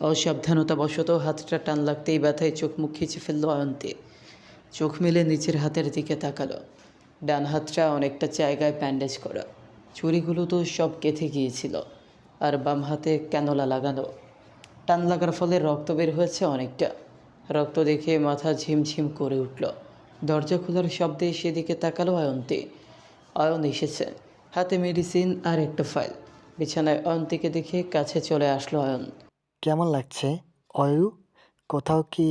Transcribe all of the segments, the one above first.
অসাবধানতাবশত হাতটা টান লাগতেই ব্যথায় চোখ মুখ খিচে ফেলল অয়ন্তী। চোখ মেলে নিচের হাতের দিকে তাকালো। ডান হাতটা অনেকটা জায়গায় ব্যান্ডেজ করা, চুড়িগুলো তো সব গেঁথে গিয়েছিল, আর বাম হাতে ক্যানোলা লাগানো। টান লাগার ফলে রক্ত বের হয়েছে অনেকটা। রক্ত দেখে মাথা ঝিমঝিম করে উঠল। দরজা খোলার শব্দে সেদিকে তাকালো অয়ন্তী। অয়ন এসেছে, হাতে মেডিসিন আর একটা ফাইল। বিছানায় অয়ন্তীকে দেখে কাছে চলে আসলো অয়ন। কেমন লাগছে অয়ু? কোথাও কি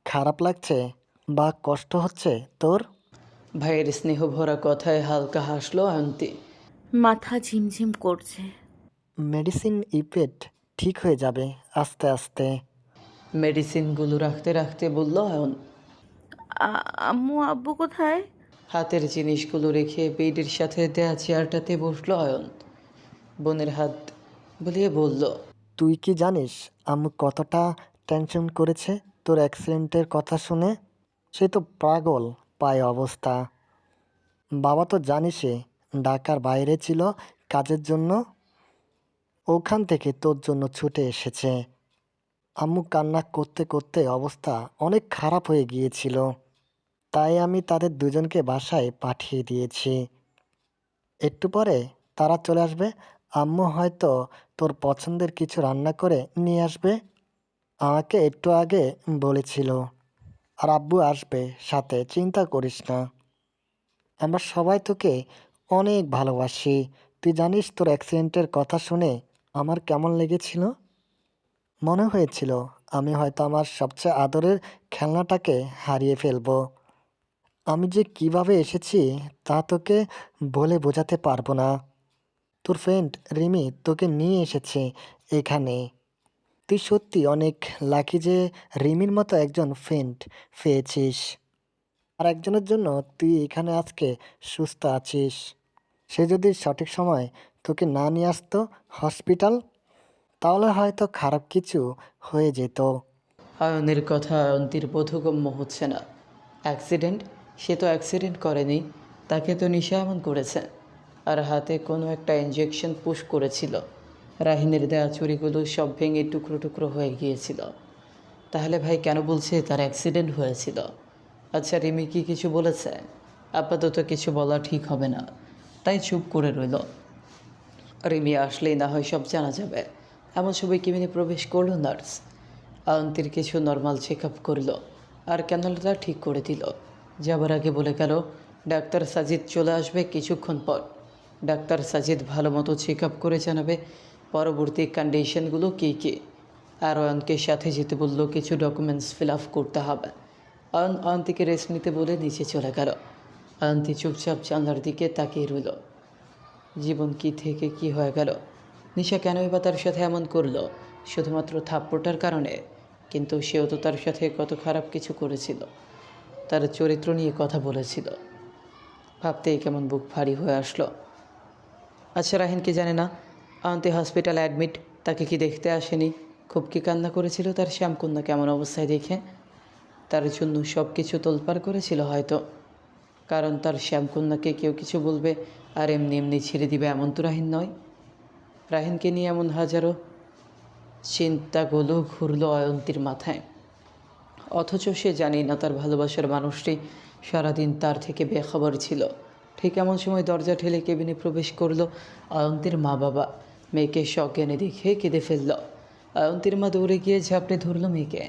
খারাপ লাগছে বা কষ্ট হচ্ছে তোর? ভাইয়ের স্নেহভরা কথায় হালকা হাসলো অয়ন্তী। মাথা ঝিমঝিম করছে। মেডিসিন ইফেক্ট ঠিক হয়ে যাবে আস্তে আস্তে। মেডিসিনগুলো রাখতে রাখতে বলল অয়ন। আম্মু আব্বু কোথায়? হাতের জিনিসগুলো রেখে বেডের সাথে দেয়া চেয়ারটাতে বসলো অয়ন। বোনের হাত বুলিয়ে বলল, তুই কি জানিস আম্মু কতটা টেনশন করেছে তোর অ্যাক্সিডেন্টের কথা শুনে? সে তো পাগল পায় অবস্থা। বাবা তো জানিসই ঢাকার বাইরে ছিল কাজের জন্য, ওখান থেকে তোর জন্য ছুটে এসেছে। আম্মু কান্না করতে করতে অবস্থা অনেক খারাপ হয়ে গিয়েছিল, তাই আমি তাদের দুজনকে বাসায় পাঠিয়ে দিয়েছি। একটু পরে তারা চলে আসবে। আম্মু হয়তো তোর পছন্দের কিছু রান্না করে নিয়ে আসবে, আমাকে একটু আগে বলেছিল। আর আব্বু আসবে সাথে, চিন্তা করিস না। আমরা সবাই তোকে অনেক ভালোবাসি। তুই জানিস তোর অ্যাক্সিডেন্টের কথা শুনে আমার কেমন লেগেছিল? মনে হয়েছিল আমি হয়তো আমার সবচেয়ে আদরের খেলনাটাকে হারিয়ে ফেলবো। আমি যে কিভাবে এসেছি তা তোকে বলে বোঝাতে পারবো না। তোর ফ্রেন্ড রিমি তোকে নিয়ে এসেছে এখানে। তুই সত্যি অনেক লাকি যে রিমির মতো একজন ফ্রেন্ড পেয়েছিস। আর একজনের জন্য তুই এখানে আজকে সুস্থ আছিস। সে যদি সঠিক সময় তোকে না নিয়ে আসতো হসপিটাল, তাহলে হয়তো খারাপ কিছু হয়ে যেত। অয়নের কথা অয়ন্তীর বোধগম্য হচ্ছে না। অ্যাক্সিডেন্ট? সে তো অ্যাক্সিডেন্ট করেনি, তাকে তো নিশা এমন করেছে। আর হাতে কোনো একটা ইঞ্জেকশন পুশ করেছিল। রাহিনের দেয়া চুরিগুলো সব ভেঙে টুকরো টুকরো হয়ে গিয়েছিল। তাহলে ভাই কেন বলছে তার অ্যাক্সিডেন্ট হয়েছিল? আচ্ছা, রিমি কি কিছু বলেছে? আপাতত কিছু বলা ঠিক হবে না, তাই চুপ করে রইল। রিমি আসলেই না হয় সব জানা যাবে। এমন সময় কেবিনে প্রবেশ করলো নার্স। অয়ন্তীর কিছু নর্মাল চেক আপ করলো আর ক্যানোলাটা ঠিক করে দিল। যাবার আগে বলে গেল, ডাক্তার সাজিদ চলে আসবে কিছুক্ষণ পর। ডাক্তার সাজিদ ভালো মতো চেক আপ করে জানাবে পরবর্তী কন্ডিশনগুলো কী কী। আর অয়নকে সাথে যেতে বলল, কিছু ডকুমেন্টস ফিল আপ করতে হবে। অয়ন্তীকে রেস্ট নিতে বলে নিচে চলে গেল। অয়ন্তী চুপচাপ জানলার দিকে তাকিয়ে রইল। জীবন কি থেকে কি হয়ে গেল? নিশা কেনই বা তার সাথে এমন করলো? শুধুমাত্র থাপ্পড়টার কারণে? কিন্তু সেও তো তার সাথে কত খারাপ কিছু করেছিল, তার চরিত্র নিয়ে কথা বলেছিল। ভাবতেই কেমন বুক ভারী হয়ে আসলো। আচ্ছা, রাহিন কি জানে না অয়ন্তী হসপিটালে অ্যাডমিট? তাকে কি দেখতে আসেনি? খুব কি কান্না করেছিল তার শ্যামকন্যা কেমন অবস্থায় দেখে? তার জন্য সব কিছু তোলপাড় করেছিল হয়তো। কারণ তার শ্যামকন্যাকে কেউ কিছু বলবে আর এমনি এমনি ছেড়ে দিবে এমন তো রাহিন নয়। রাহিনকে নিয়ে এমন হাজারো চিন্তাগুলো ঘুরল অয়ন্তীর মাথায়। অথচ সে জানি না তার ভালোবাসার মানুষটি সারাদিন তার থেকে বেখবর ছিল। ঠিক এমন সময় দরজা ঠেলে কেবিনে প্রবেশ করলো অয়ন্তীর মা বাবা। মেয়েকে সজ্ঞানে দেখে কেঁদে ফেলল। অয়ন্তীর মা দৌড়ে গিয়ে ঝাপড়ে ধরল মেয়েকে।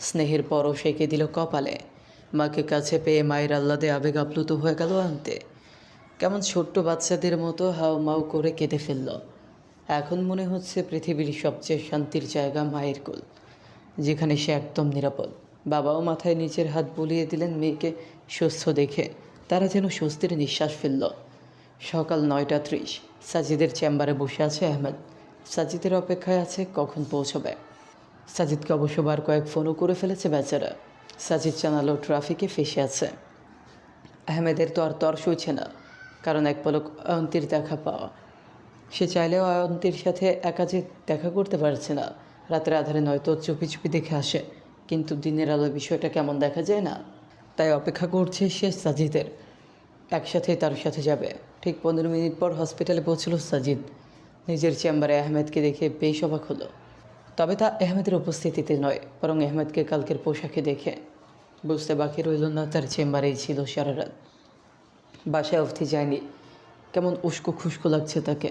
স্নেহের পরশ এঁকে দিল কপালে। মাকে কাছে পেয়ে মায়ের আহ্লাদে আবেগ আপ্লুত হয়ে গেল অয়ন্তী। কেমন ছোট্ট বাচ্চাদের মতো হাউ মাউ করে কেঁদে ফেলল। এখন মনে হচ্ছে পৃথিবীর সবচেয়ে শান্তির জায়গা মায়ের কোল, যেখানে সে একদম নিরাপদ। বাবাও মাথায় নিচের হাত বুলিয়ে দিলেন মেয়েকে সুস্থ দেখে। তারা যেন স্বস্তির নিঃশ্বাস ফেলল। সকাল 9:30। সাজিদের চেম্বারে বসে আছে আহমেদ। সাজিদের অপেক্ষায় আছে কখন পৌঁছবে। সাজিদকে অবশ্য বার কয়েক ফোনও করে ফেলেছে বেচারা। সাজিদ জানালো ট্রাফিকে ফেসে আছে। আহমেদের তো আর তর সইছে না, কারণ এক পলক অয়ন্তীর দেখা পাওয়া। সে চাইলেও অয়ন্তীর সাথে একা যে দেখা করতে পারছে না। রাতের আধারে নয়তো চুপি চুপি দেখে আসে, কিন্তু দিনের আলোয় বিষয়টা কেমন দেখা যায় না। তাই অপেক্ষা করছে সে সাজিদের। একসাথেই তার সাথে যাবে। ঠিক 15 মিনিট পর হসপিটালে পৌঁছল সাজিদ। নিজের চেম্বারে আহমেদকে দেখে বেশ অবাক হলো। তবে তা আহমেদের উপস্থিতিতে নয়, বরং আহমেদকে কালকের পোশাকে দেখে বুঝতে বাকি রইল না তার চেম্বারেই ছিল সারা রাত। বাসায় অবধি যায়নি। কেমন উস্কো খুস্কো লাগছে তাকে।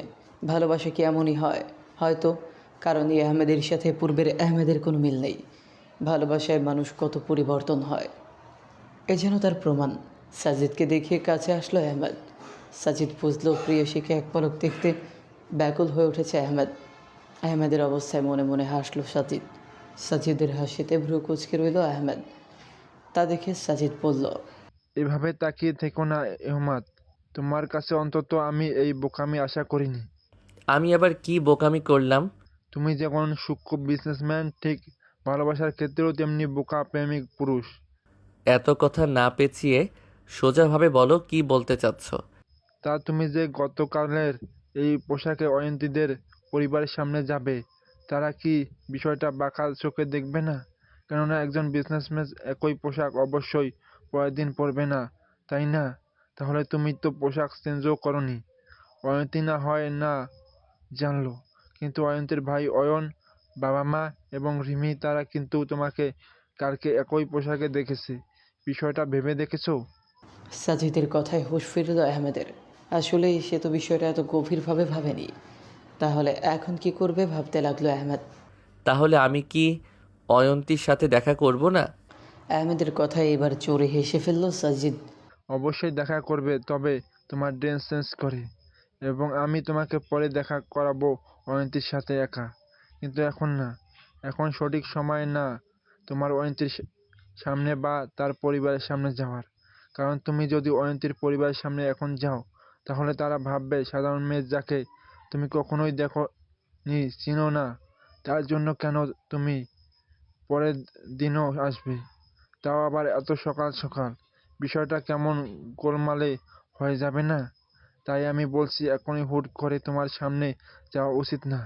ভালোবাসা কি এমনই হয়? হয়তো, কারণ এই আহমেদের সাথে পূর্বের আহমেদের কোনো মিল নেই। ভালোবাসায় মানুষ কত পরিবর্তন হয়, এ যেন তার প্রমাণ। সাজিদকে দেখিয়ে কাছে আসলো আহমেদ। সাজিদ বুঝলো প্রিয়সীকে এক পলক দেখতে ব্যাকুল হয়ে উঠেছে আহমেদ। আহমেদের অবস্থায় মনে মনে হাসলো সাজিদ। সাজিদের হাসিতে ভ্রু কুঁচকে রইল আহমেদ। তা দেখে সাজিদ বলল, এভাবে তাকিয়ে থেকো না এহমাদ। তোমার কাছে অন্তত আমি এই বোকামি আশা করিনি। আমি আবার কি বোকামি করলাম? তুমি যেমন সূক্ষ্ম বিজনেসম্যান, ঠিক ভালোবাসার ক্ষেত্রেও তেমনি বোকা প্রেমিক পুরুষ। এত কথা না পেঁচিয়ে সোজাভাবে বলো, কি বলতে চাচ্ছ? তা তুমি যে গতকালের এই পোশাকে অয়ন্তীদের পরিবারের সামনে যাবে, তারা কি বিষয়টা বাঁকা চোখে দেখবে না? কেননা একজন বিজনেসম্যান একই পোশাক অবশ্যই পরের দিন পরবে না, তাই না? তাহলে তুমি তো পোশাক চেঞ্জও করনি। অয়ন্তী না হয় না জানলো, কিন্তু অয়ন্তীর ভাই অয়ন, বাবা মা এবং রিমি তারা কিন্তু তোমাকে কালকে একই পোশাকে দেখেছে। বিষয়টা ভেবে দেখেছো? সাজিদের কথায় হুঁশ ফিরল আহমেদের। আসলেই সে তো বিষয়টা এত গভীরভাবে ভাবেনি। তাহলে এখন কি করবে ভাবতে লাগলো আহমেদ। তাহলে আমি কি অয়ন্তীর সাথে দেখা করব না? আহমেদের কথায় এবার চোরে হেসে ফেলল সাজিদ। অবশ্যই দেখা করবে, তবে তোমার ড্রেস চেঞ্জ করে। এবং আমি তোমাকে পরে দেখা করাবো অয়ন্তীর সাথে একা। কিন্তু এখন না, এখন সঠিক সময় না তোমার অয়ন্তীর সামনে বা তার পরিবারের সামনে যাওয়ার। কারণ তুমি যদি অয়ন্তীর পরিবারের সামনে এখন যাও, তাহলে তারা ভাববে সাধারণ মেয়ে যাকে তুমি কখনোই দেখোনি, চিনো না, তার জন্য কেন তুমি পরের দিনও আসবে, তাও আবার এত সকাল সকাল। বিষয়টা কেমন গোলমালে হয়ে যাবে না? তাই আমি বলছি এখনই হুট করে তোমার সামনে যাওয়া উচিত না।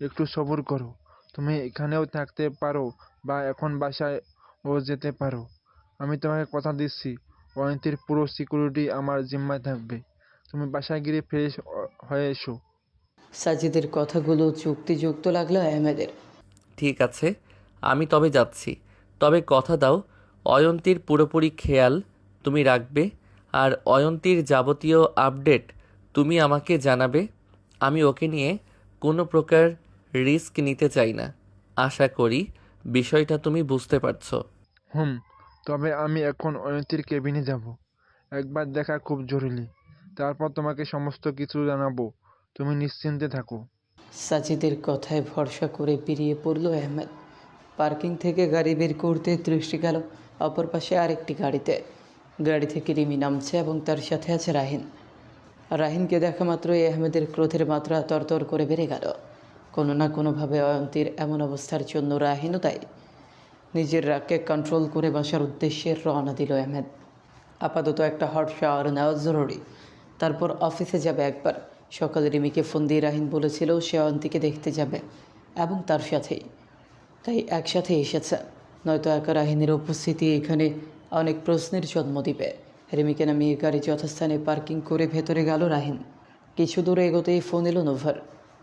একটু সবুর করো। তুমি এখানেও থাকতে পারো বা এখন বাসায়ও যেতে পারো। আমি তোমাকে কথা দিচ্ছি, অয়ন্তীর পুরো সিকিউরিটি আমার জিম্মায় থাকবে। তুমি বাসায় গিয়ে ফ্রেশ হয়ে এসো। সাজিদের কথাগুলো যুক্তিযুক্ত লাগলো আহমেদের। ঠিক আছে, আমি তবে যাচ্ছি। তবে কথা দাও, অয়ন্তীর পুরোপুরি খেয়াল তুমি রাখবে, আর অয়ন্তীর যাবতীয় আপডেট তুমি আমাকে জানাবে। আমি ওকে নিয়ে কোনো প্রকার রিস্ক নিতে চাই না। আশা করি বিষয়টা তুমি বুঝতে পারছো। হুম। তবে আমি এখন অয়ন্তীর কেবিনে যাব। একবার দেখা খুব জরুরি। তারপর তোমাকে সমস্ত কিছু জানাবো। তুমি নিশ্চিন্তে থাকো। সাজিদের কথায় ভরসা করে বেরিয়ে পড়ল আহমেদ। পার্কিং থেকে গাড়ি বের করতে দৃষ্টি গেল অপর পাশে আরেকটি গাড়িতে। গাড়ি থেকে রিমি নামছে এবং তার সাথে আছে রাহিন। রাহিনকে দেখা মাত্রই আহমেদের ক্রোধের মাত্রা তরতর করে বেড়ে গেল। কোনো না কোনোভাবে অয়ন্তীর এমন অবস্থার জন্য রাহিনও তাই। নিজের রাগকে কন্ট্রোল করে বাসার উদ্দেশ্যে রওনা দিল আহমেদ। আপাতত একটা হট শাওয়ার নেওয়া জরুরি, তারপর অফিসে যাবে একবার। সকালে রিমিকে ফোন দিয়ে রাহিন বলেছিল সে অয়ন্তীকে দেখতে যাবে এবং তার সাথেই, তাই একসাথে এসেছে। নয়তো একা রাহিনের উপস্থিতি এখানে অনেক প্রশ্নের জন্ম দিবে। রিমিকে নামিয়ে গাড়ি যথাস্থানে পার্কিং করে ভেতরে গেল রাহিন। কিছু দূরে এগোতেই ফোন এলো নোভার।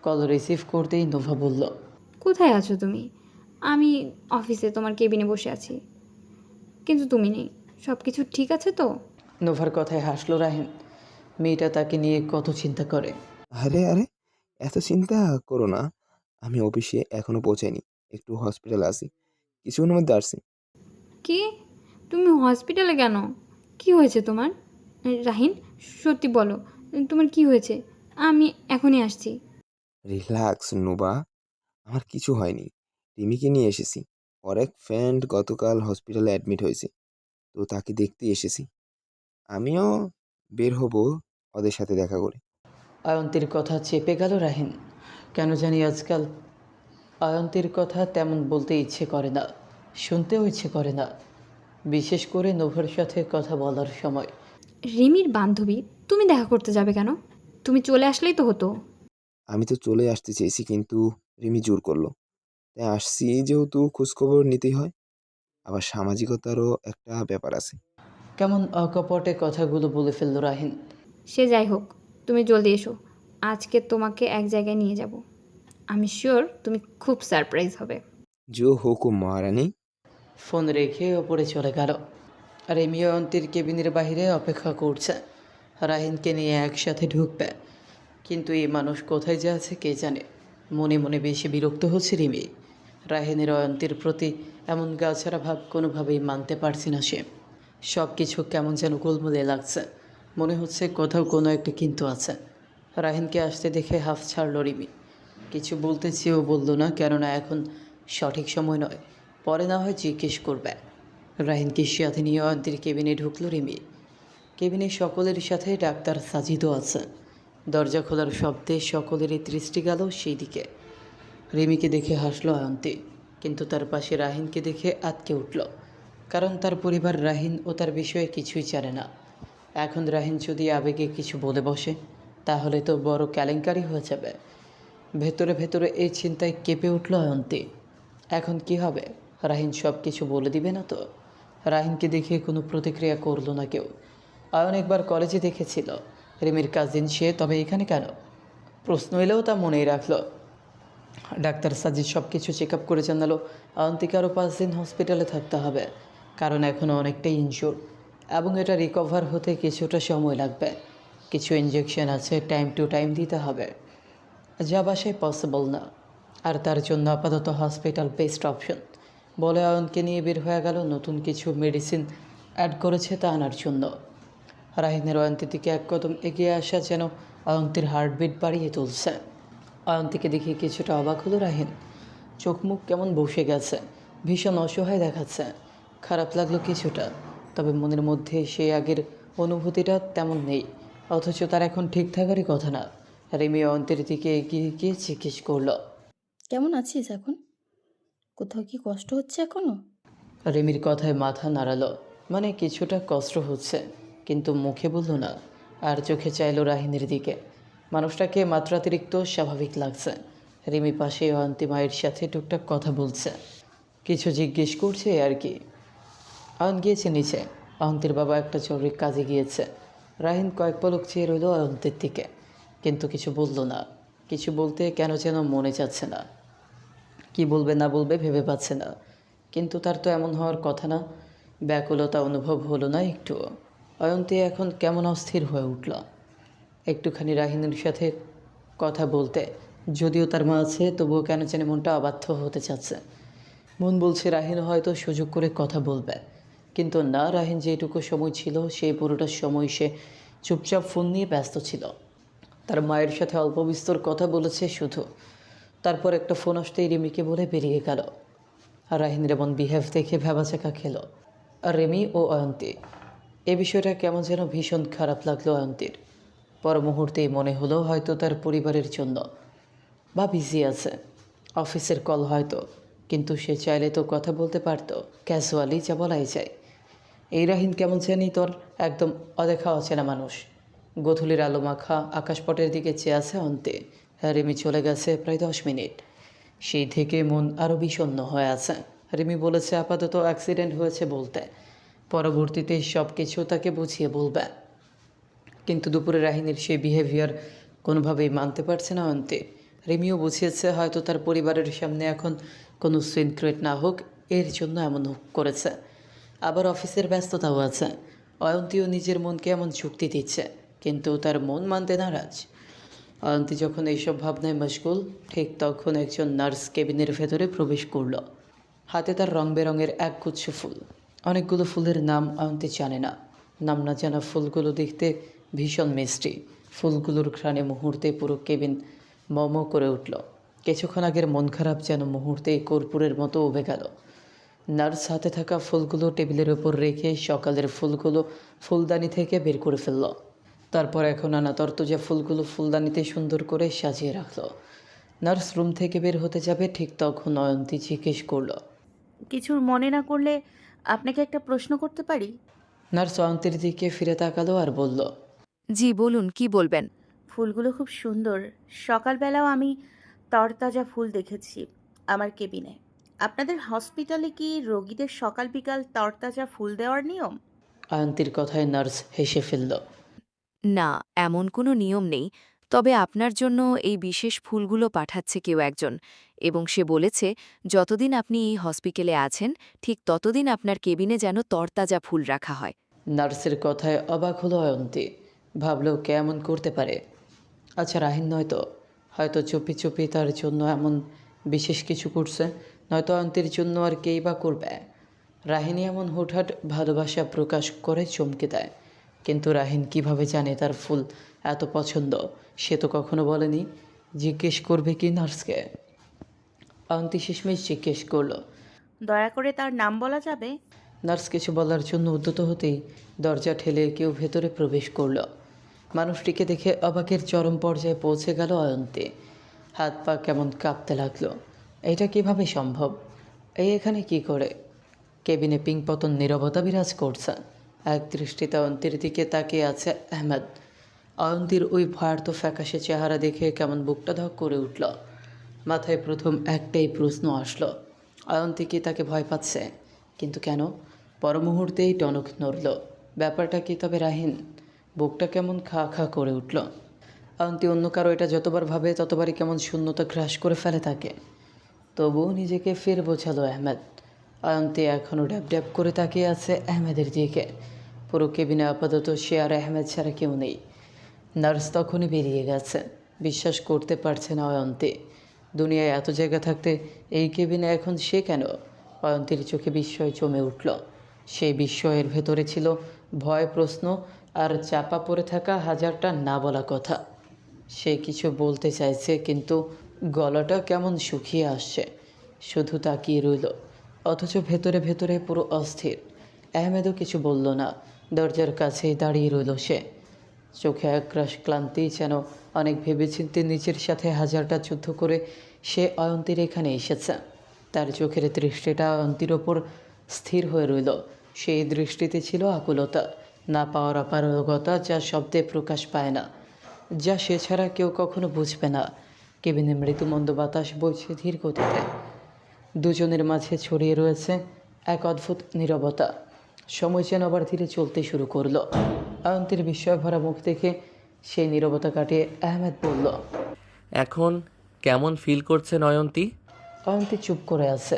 কল রিসিভ করতেই নোভা বলল, কোথায় আছো তুমি? আমি অফিসে তোমার কেবিনে বসে আছি, কিন্তু তুমি নেই। সব কিছু ঠিক আছে তো? নোভার কথায় হাসলো রাহিন। মেয়েটা তাকে নিয়ে কত চিন্তা করে। আরে আরে, এত চিন্তা করো না। আমি অফিসে এখনো পৌঁছাইনি, একটু হসপিটাল আছি, কিছুক্ষণের মধ্যে আসছি। কি? তুমি হসপিটালে কেন? কি হয়েছে তোমার? রাহিন, সত্যি বলো, তোমার কি হয়েছে? আমি এখনই আসছি। রিল্যাক্স নোবা, আমার কিছু হয়নি। রিমিকে নিয়ে এসেছি। ওর এক ফ্রেন্ড গতকাল হসপিটালে অ্যাডমিট হয়েছে, তো তাকে দেখতে এসেছি। আমিও বের হব ওদের সাথে দেখা করে। অয়ন্তীর কথা চেপে গেল রাহিন। কেন জানি আজকাল অয়ন্তীর কথা তেমন বলতে ইচ্ছে করে না, শুনতেও ইচ্ছে করে না, বিশেষ করে নোভার সাথে কথা বলার সময়। রিমির বান্ধবী, তুমি দেখা করতে যাবে কেন? তুমি চলে আসলেই তো হতো। আমি তো চলে আসতে চেয়েছি, কিন্তু রিমি জোর করলো। তাই আসছি, যেহেতু খোঁজখবর নিতেই হয়। আবার সামাজিকতারও একটা ব্যাপার আছে। কেমন অকপটে কথাগুলো বলে ফেলল রাহিন। সে যাই হোক, তুমি জলদি এসো। আজকে তোমাকে এক জায়গায় নিয়ে যাব। আমি শিওর তুমি খুব সারপ্রাইজ হবে। জো হুকুম মহারানী। ফোন রেখে ওপরে চলে গেল। রেমি অয়ন্তীর কেবিনের বাইরে অপেক্ষা করছে রাহিনকে নিয়ে একসাথে ঢুকবে। কিন্তু এই মানুষ কোথায় যে আছে কে জানে। মনে মনে বেশি বিরক্ত হচ্ছে রিমি। রাহিনের অয়ন্তীর প্রতি এমন গাছাড়া ভাব কোনোভাবেই মানতে পারছি না সে। সব কিছু কেমন যেন গোলমলে লাগছে। মনে হচ্ছে কোথাও কোনো একটা কিন্তু আছে। রাহিনকে আসতে দেখে হাফ ছাড়ল রিমি। কিছু বলতে চেয়েও বলল না, কেননা এখন সঠিক সময় নয়, পরে না হয় জিজ্ঞেস করবে। রাহিনকে সাথে নিয়ে অয়ন্তীর কেবিনে ঢুকলো রিমি। কেবিনে সকলের সাথে ডাক্তার সাজিদও আছে। দরজা খোলার শব্দে সকলেরই দৃষ্টি গেল সেই দিকে। রিমিকে দেখে হাসলো অয়ন্তী, কিন্তু তার পাশে রাহিনকে দেখে আটকে উঠল। কারণ তার পরিবার রাহিন ও তার বিষয়ে কিছুই জানে না। এখন রাহিন যদি আবেগে কিছু বলে বসে তাহলে তো বড় কেলেঙ্কারি হয়ে যাবে। ভেতরে ভেতরে এই চিন্তায় কেঁপে উঠল অয়ন্তী। এখন কি হবে? রাহিন সব কিছু বলে দিবে না তো? রাহিনকে দেখে কোনো প্রতিক্রিয়া করলো না কেউ। অয়ন একবার কলেজে দেখেছিল রিমির কাজিন সে, তবে এখানে কেন? প্রশ্ন এলেও তা মনেই রাখলো। ডাক্তার সাজিদ সব কিছু চেক আপ করে জানালো অয়ন্তীকে আরও 5 দিন হসপিটালে থাকতে হবে, কারণ এখনও অনেকটাই ইনজুর এবং এটা রিকভার হতে কিছুটা সময় লাগবে। কিছু ইনজেকশন আছে, টাইম টু টাইম দিতে হবে, যা বাসায় পসিবল না। আর তার জন্য আপাতত হসপিটাল বেস্ট অপশন বলে অয়নকে নিয়ে বের হয়ে গেল। নতুন কিছু মেডিসিন অ্যাড করেছে তা আনার জন্য। রাহিনের অয়ন্তীর দিকে এক কদম এগিয়ে আসা যেন অয়ন্তীর হার্টবিট বাড়িয়ে তুলছে। অয়ন্তীকে দেখে কিছুটা অবাক হলো রাহিন। চোখ মুখ কেমন বসে গেছে, ভীষণ অসহায় দেখাচ্ছে। খারাপ লাগলো কিছুটা, তবে মনের মধ্যে সেই আগের অনুভূতিটা তেমন নেই। অথচ তার এখন ঠিক থাকারই কথা না। রিমি অয়ন্তীর দিকে এগিয়ে গিয়ে জিজ্ঞেস করলো, কেমন আছিস এখন? কোথাও কি কষ্ট হচ্ছে এখনো? রিমির কথায় মাথা নাড়ালো, মানে কিছুটা কষ্ট হচ্ছে, কিন্তু মুখে বলল না। আর চোখে চাইলো রাহিনের দিকে। মানুষটাকে মাত্রাতিরিক্ত স্বাভাবিক লাগছে। রিমি পাশে অয়ন্তী মায়ের সাথে টুকটাক কথা বলছে, কিছু জিজ্ঞেস করছে আর কি। অয়ন গিয়েছে নিচে। অয়ন্তীর বাবা একটা জরুরি কাজে গিয়েছে। রাহিন কয়েক পলক চেয়ে রইল অয়ন্তীর দিকে, কিন্তু কিছু বলল না। কিছু বলতে কেন যেন মনে যাচ্ছে না। কি বলবে না বলবে ভেবে পাচ্ছে না, কিন্তু তার তো এমন হওয়ার কথা না। ব্যাকুলতা অনুভব হলো না একটুও। অয়ন্তী এখন কেমন অস্থির হয়ে উঠল। একটুখানি রাহিনের সাথে কথা বলতে, যদিও তার মা আছে তবুও কেন জানি মনটা অবাধ্য হতে চাচ্ছে। মন বলছে রাহিন হয়তো সুযোগ করে কথা বলবে, কিন্তু না। রাহিন যেটুকু সময় ছিল সেই পুরোটা সময় সে চুপচাপ ফোন নিয়ে ব্যস্ত ছিল। তার মায়ের সাথে অল্প বিস্তর কথা বলেছে শুধু। তারপর একটা ফোন আসতেই রিমিকে বলে বেরিয়ে গেল। আর রাহিনের এমন বিহেভ দেখে ভ্যাবাচাকা খেল আর রিমি ও অয়ন্তী। এ বিষয়টা কেমন যেন ভীষণ খারাপ লাগলো অয়ন্তীর। পর মুহূর্তেই মনে হলো হয়তো তার পরিবারের জন্য বা বিজি আছে, অফিসের কল হয়তো। কিন্তু সে চাইলে তো কথা বলতে পারতো, ক্যাজুয়ালি, যা বলাই যায়। এই রাহিন কেমন জানি তোর একদম অদেখা অচেনা মানুষ। গোধূলির আলো মাখা আকাশপটের দিকে চেয়ে আছে অন্তে। রিমি চলে গেছে প্রায় 10 মিনিট। সেই থেকে মন আরও বিষণ্ণ হয়ে আছে। রিমি বলেছে আপাতত অ্যাক্সিডেন্ট হয়েছে বলতে, পরবর্তীতে সব কিছু তাকে বুঝিয়ে বলবে। কিন্তু দুপুরে রাহিনীর সেই বিহেভিয়ার কোনোভাবেই মানতে পারছে না অন্তে। রিমিও বুঝিয়েছে হয়তো তার পরিবারের সামনে এখন কোনো সিক্রেট না হোক, এর জন্য এমন করেছে। আবার অফিসের ব্যস্ততাও আছে। অয়ন্তীও নিজের মনকে এমন যুক্তি দিচ্ছে, কিন্তু তার মন মানতে নারাজ। অয়ন্তী যখন এইসব ভাবনায় মশগুল, ঠিক তখন একজন নার্স কেবিনের ভেতরে প্রবেশ করল। হাতে তার রং বেরঙের একগুচ্ছ ফুল। অনেকগুলো ফুলের নাম অয়ন্তী জানে না। নাম না জানা ফুলগুলো দেখতে ভীষণ মিষ্টি। ফুলগুলোর ঘ্রাণে মুহূর্তে পুরো কেবিন মম করে উঠল। কিছুক্ষণ আগের মন খারাপ যেন মুহূর্তেই কর্পূরের মতো উবে গেল। নার্স হাতে থাকা ফুলগুলো টেবিলের ওপর রেখে সকালের ফুলগুলো ফুলদানি থেকে বের করে ফেলল। তারপর এখন আনা তরতাজা ফুলগুলো ফুলদানিতে সুন্দর করে সাজিয়ে রাখলো। নার্স রুম থেকে বের হতে যাবে, ঠিক তখন অয়ন্তী জিজ্ঞেস করলো, কিছু মনে না করলে আপনাকে একটা প্রশ্ন করতে পারি? নার্স অয়ন্তীর দিকে ফিরে তাকালো আর বলল, জি বলুন, কি বলবেন? ফুলগুলো খুব সুন্দর। সকালবেলাও আমি তরতাজা ফুল দেখেছি আমার কেবিনে। আপনাদের হসপিটালে কি রোগীদের সকাল বিকাল তরতাজা ফুল দেওয়ার নিয়ম? অয়ন্তীর কথায় নার্স হেসে ফেলল। না, এমন কোনো নিয়ম নেই, তবে আপনার জন্য এই বিশেষ ফুলগুলো পাঠাচ্ছে কেউ একজন, এবং সে বলেছে যতদিন আপনি এই হসপিটালে আছেন ঠিক ততদিন আপনার কেবিনে যেন তরতাজা ফুল রাখা হয়। নার্সের কথায় অবাক হলো অয়ন্তী। ভাবলো কেমন করতে পারে। আচ্ছা, রাহিন নয়তো, হয়তো চুপি চুপি তার জন্য এমন বিশেষ কিছু করছে, নয়তো অয়ন্তীর জন্য আর কেই বা করবে। রাহিনী এমন হুটহাট ভালোবাসা প্রকাশ করে চমকে দেয়। কিন্তু রাহিন কিভাবে জানে তার ফুল এত পছন্দ? সে তো কখনো বলেনি। জিজ্ঞেস করবে কি নার্সকে? অয়ন্তী শেষমেশ জিজ্ঞেস করলো। দয়া করে তার নাম বলা যাবে? নার্স কিছু বলার জন্য উদ্যত হতেই দরজা ঠেলে কেউ ভেতরে প্রবেশ করলো। মানুষটিকে দেখে অবাকের চরম পর্যায়ে পৌঁছে গেল অয়ন্তী। হাত পা কেমন কাঁপতে লাগলো। এটা কিভাবে সম্ভব? এই এখানে কি করে? কেবিনে পিংপতন নীরবতা বিরাজ করছে। এক দৃষ্টিতে অয়ন্তীর দিকে তাকিয়ে আছে আহমেদ। অয়ন্তীর ওই ভয়ার্থ ফ্যাকাশে চেহারা দেখে কেমন বুকটা ধক করে উঠল। মাথায় প্রথম একটাই প্রশ্ন আসলো, অয়ন্তী কি তাকে ভয় পাচ্ছে? কিন্তু কেন? পর মুহূর্তেই টনক নড়ল। ব্যাপারটা কি তবে রাহিন? বুকটা কেমন খা খা করে উঠল। অয়ন্তী অন্য কারো এটা যতবার ভাবে ততবারই কেমন শূন্যতা গ্রাস করে ফেলে তাকে। তবুও নিজেকে ফের বোঝালো আহমেদ। অয়ন্তী এখনও ড্যাব ড্যাব করে তাকিয়ে আছে আহমেদের দিকে। পুরো কেবিনে আপাতত সে আর আহমেদ ছাড়া কেউ নেই। নার্স তখনই বেরিয়ে গেছে। বিশ্বাস করতে পারছে না অয়ন্তী। দুনিয়ায় এত জায়গা থাকতে এই কেবিনে এখন সে কেন? অয়ন্তীর চোখে বিস্ময় জমে উঠল। সেই বিস্ময়ের ভেতরে ছিল ভয়, প্রশ্ন আর চাপা পড়ে থাকা হাজারটা না বলা কথা। সে কিছু বলতে চাইছে, কিন্তু গলাটা কেমন শুকিয়ে আসছে। শুধু তাকিয়ে রইল, অথচ ভেতরে ভেতরে পুরো অস্থির। আহমেদও কিছু বলল না, দরজার কাছেই দাঁড়িয়ে রইল সে। চোখে একরাশ ক্লান্তি, যেন অনেক ভেবেচিন্তে নিজের সাথে হাজারটা যুদ্ধ করে সে অয়ন্তীর এখানে এসেছে। তার চোখের দৃষ্টিটা অয়ন্তীর ওপর স্থির হয়ে রইল। সেই দৃষ্টিতে ছিল আকুলতা, না পাওয়ার অপারগতা, যা শব্দে প্রকাশ পায় না, যা সে ছাড়া কেউ কখনো বুঝবে না। কেবিনে মৃদুমন্দ বাতাস বইছে ধীর গতিতে। দুজনের মাঝে ছড়িয়ে রয়েছে এক অদ্ভুত নীরবতা। সময় যেন আবার ধীরে চলতে শুরু করলো। অয়ন্তীর বিস্ময় ভরা মুখ দেখে সেই নীরবতা কাটিয়ে আহমেদ বলল। এখন কেমন ফিল করছেন অয়ন্তী? অয়ন্তী চুপ করে আছে।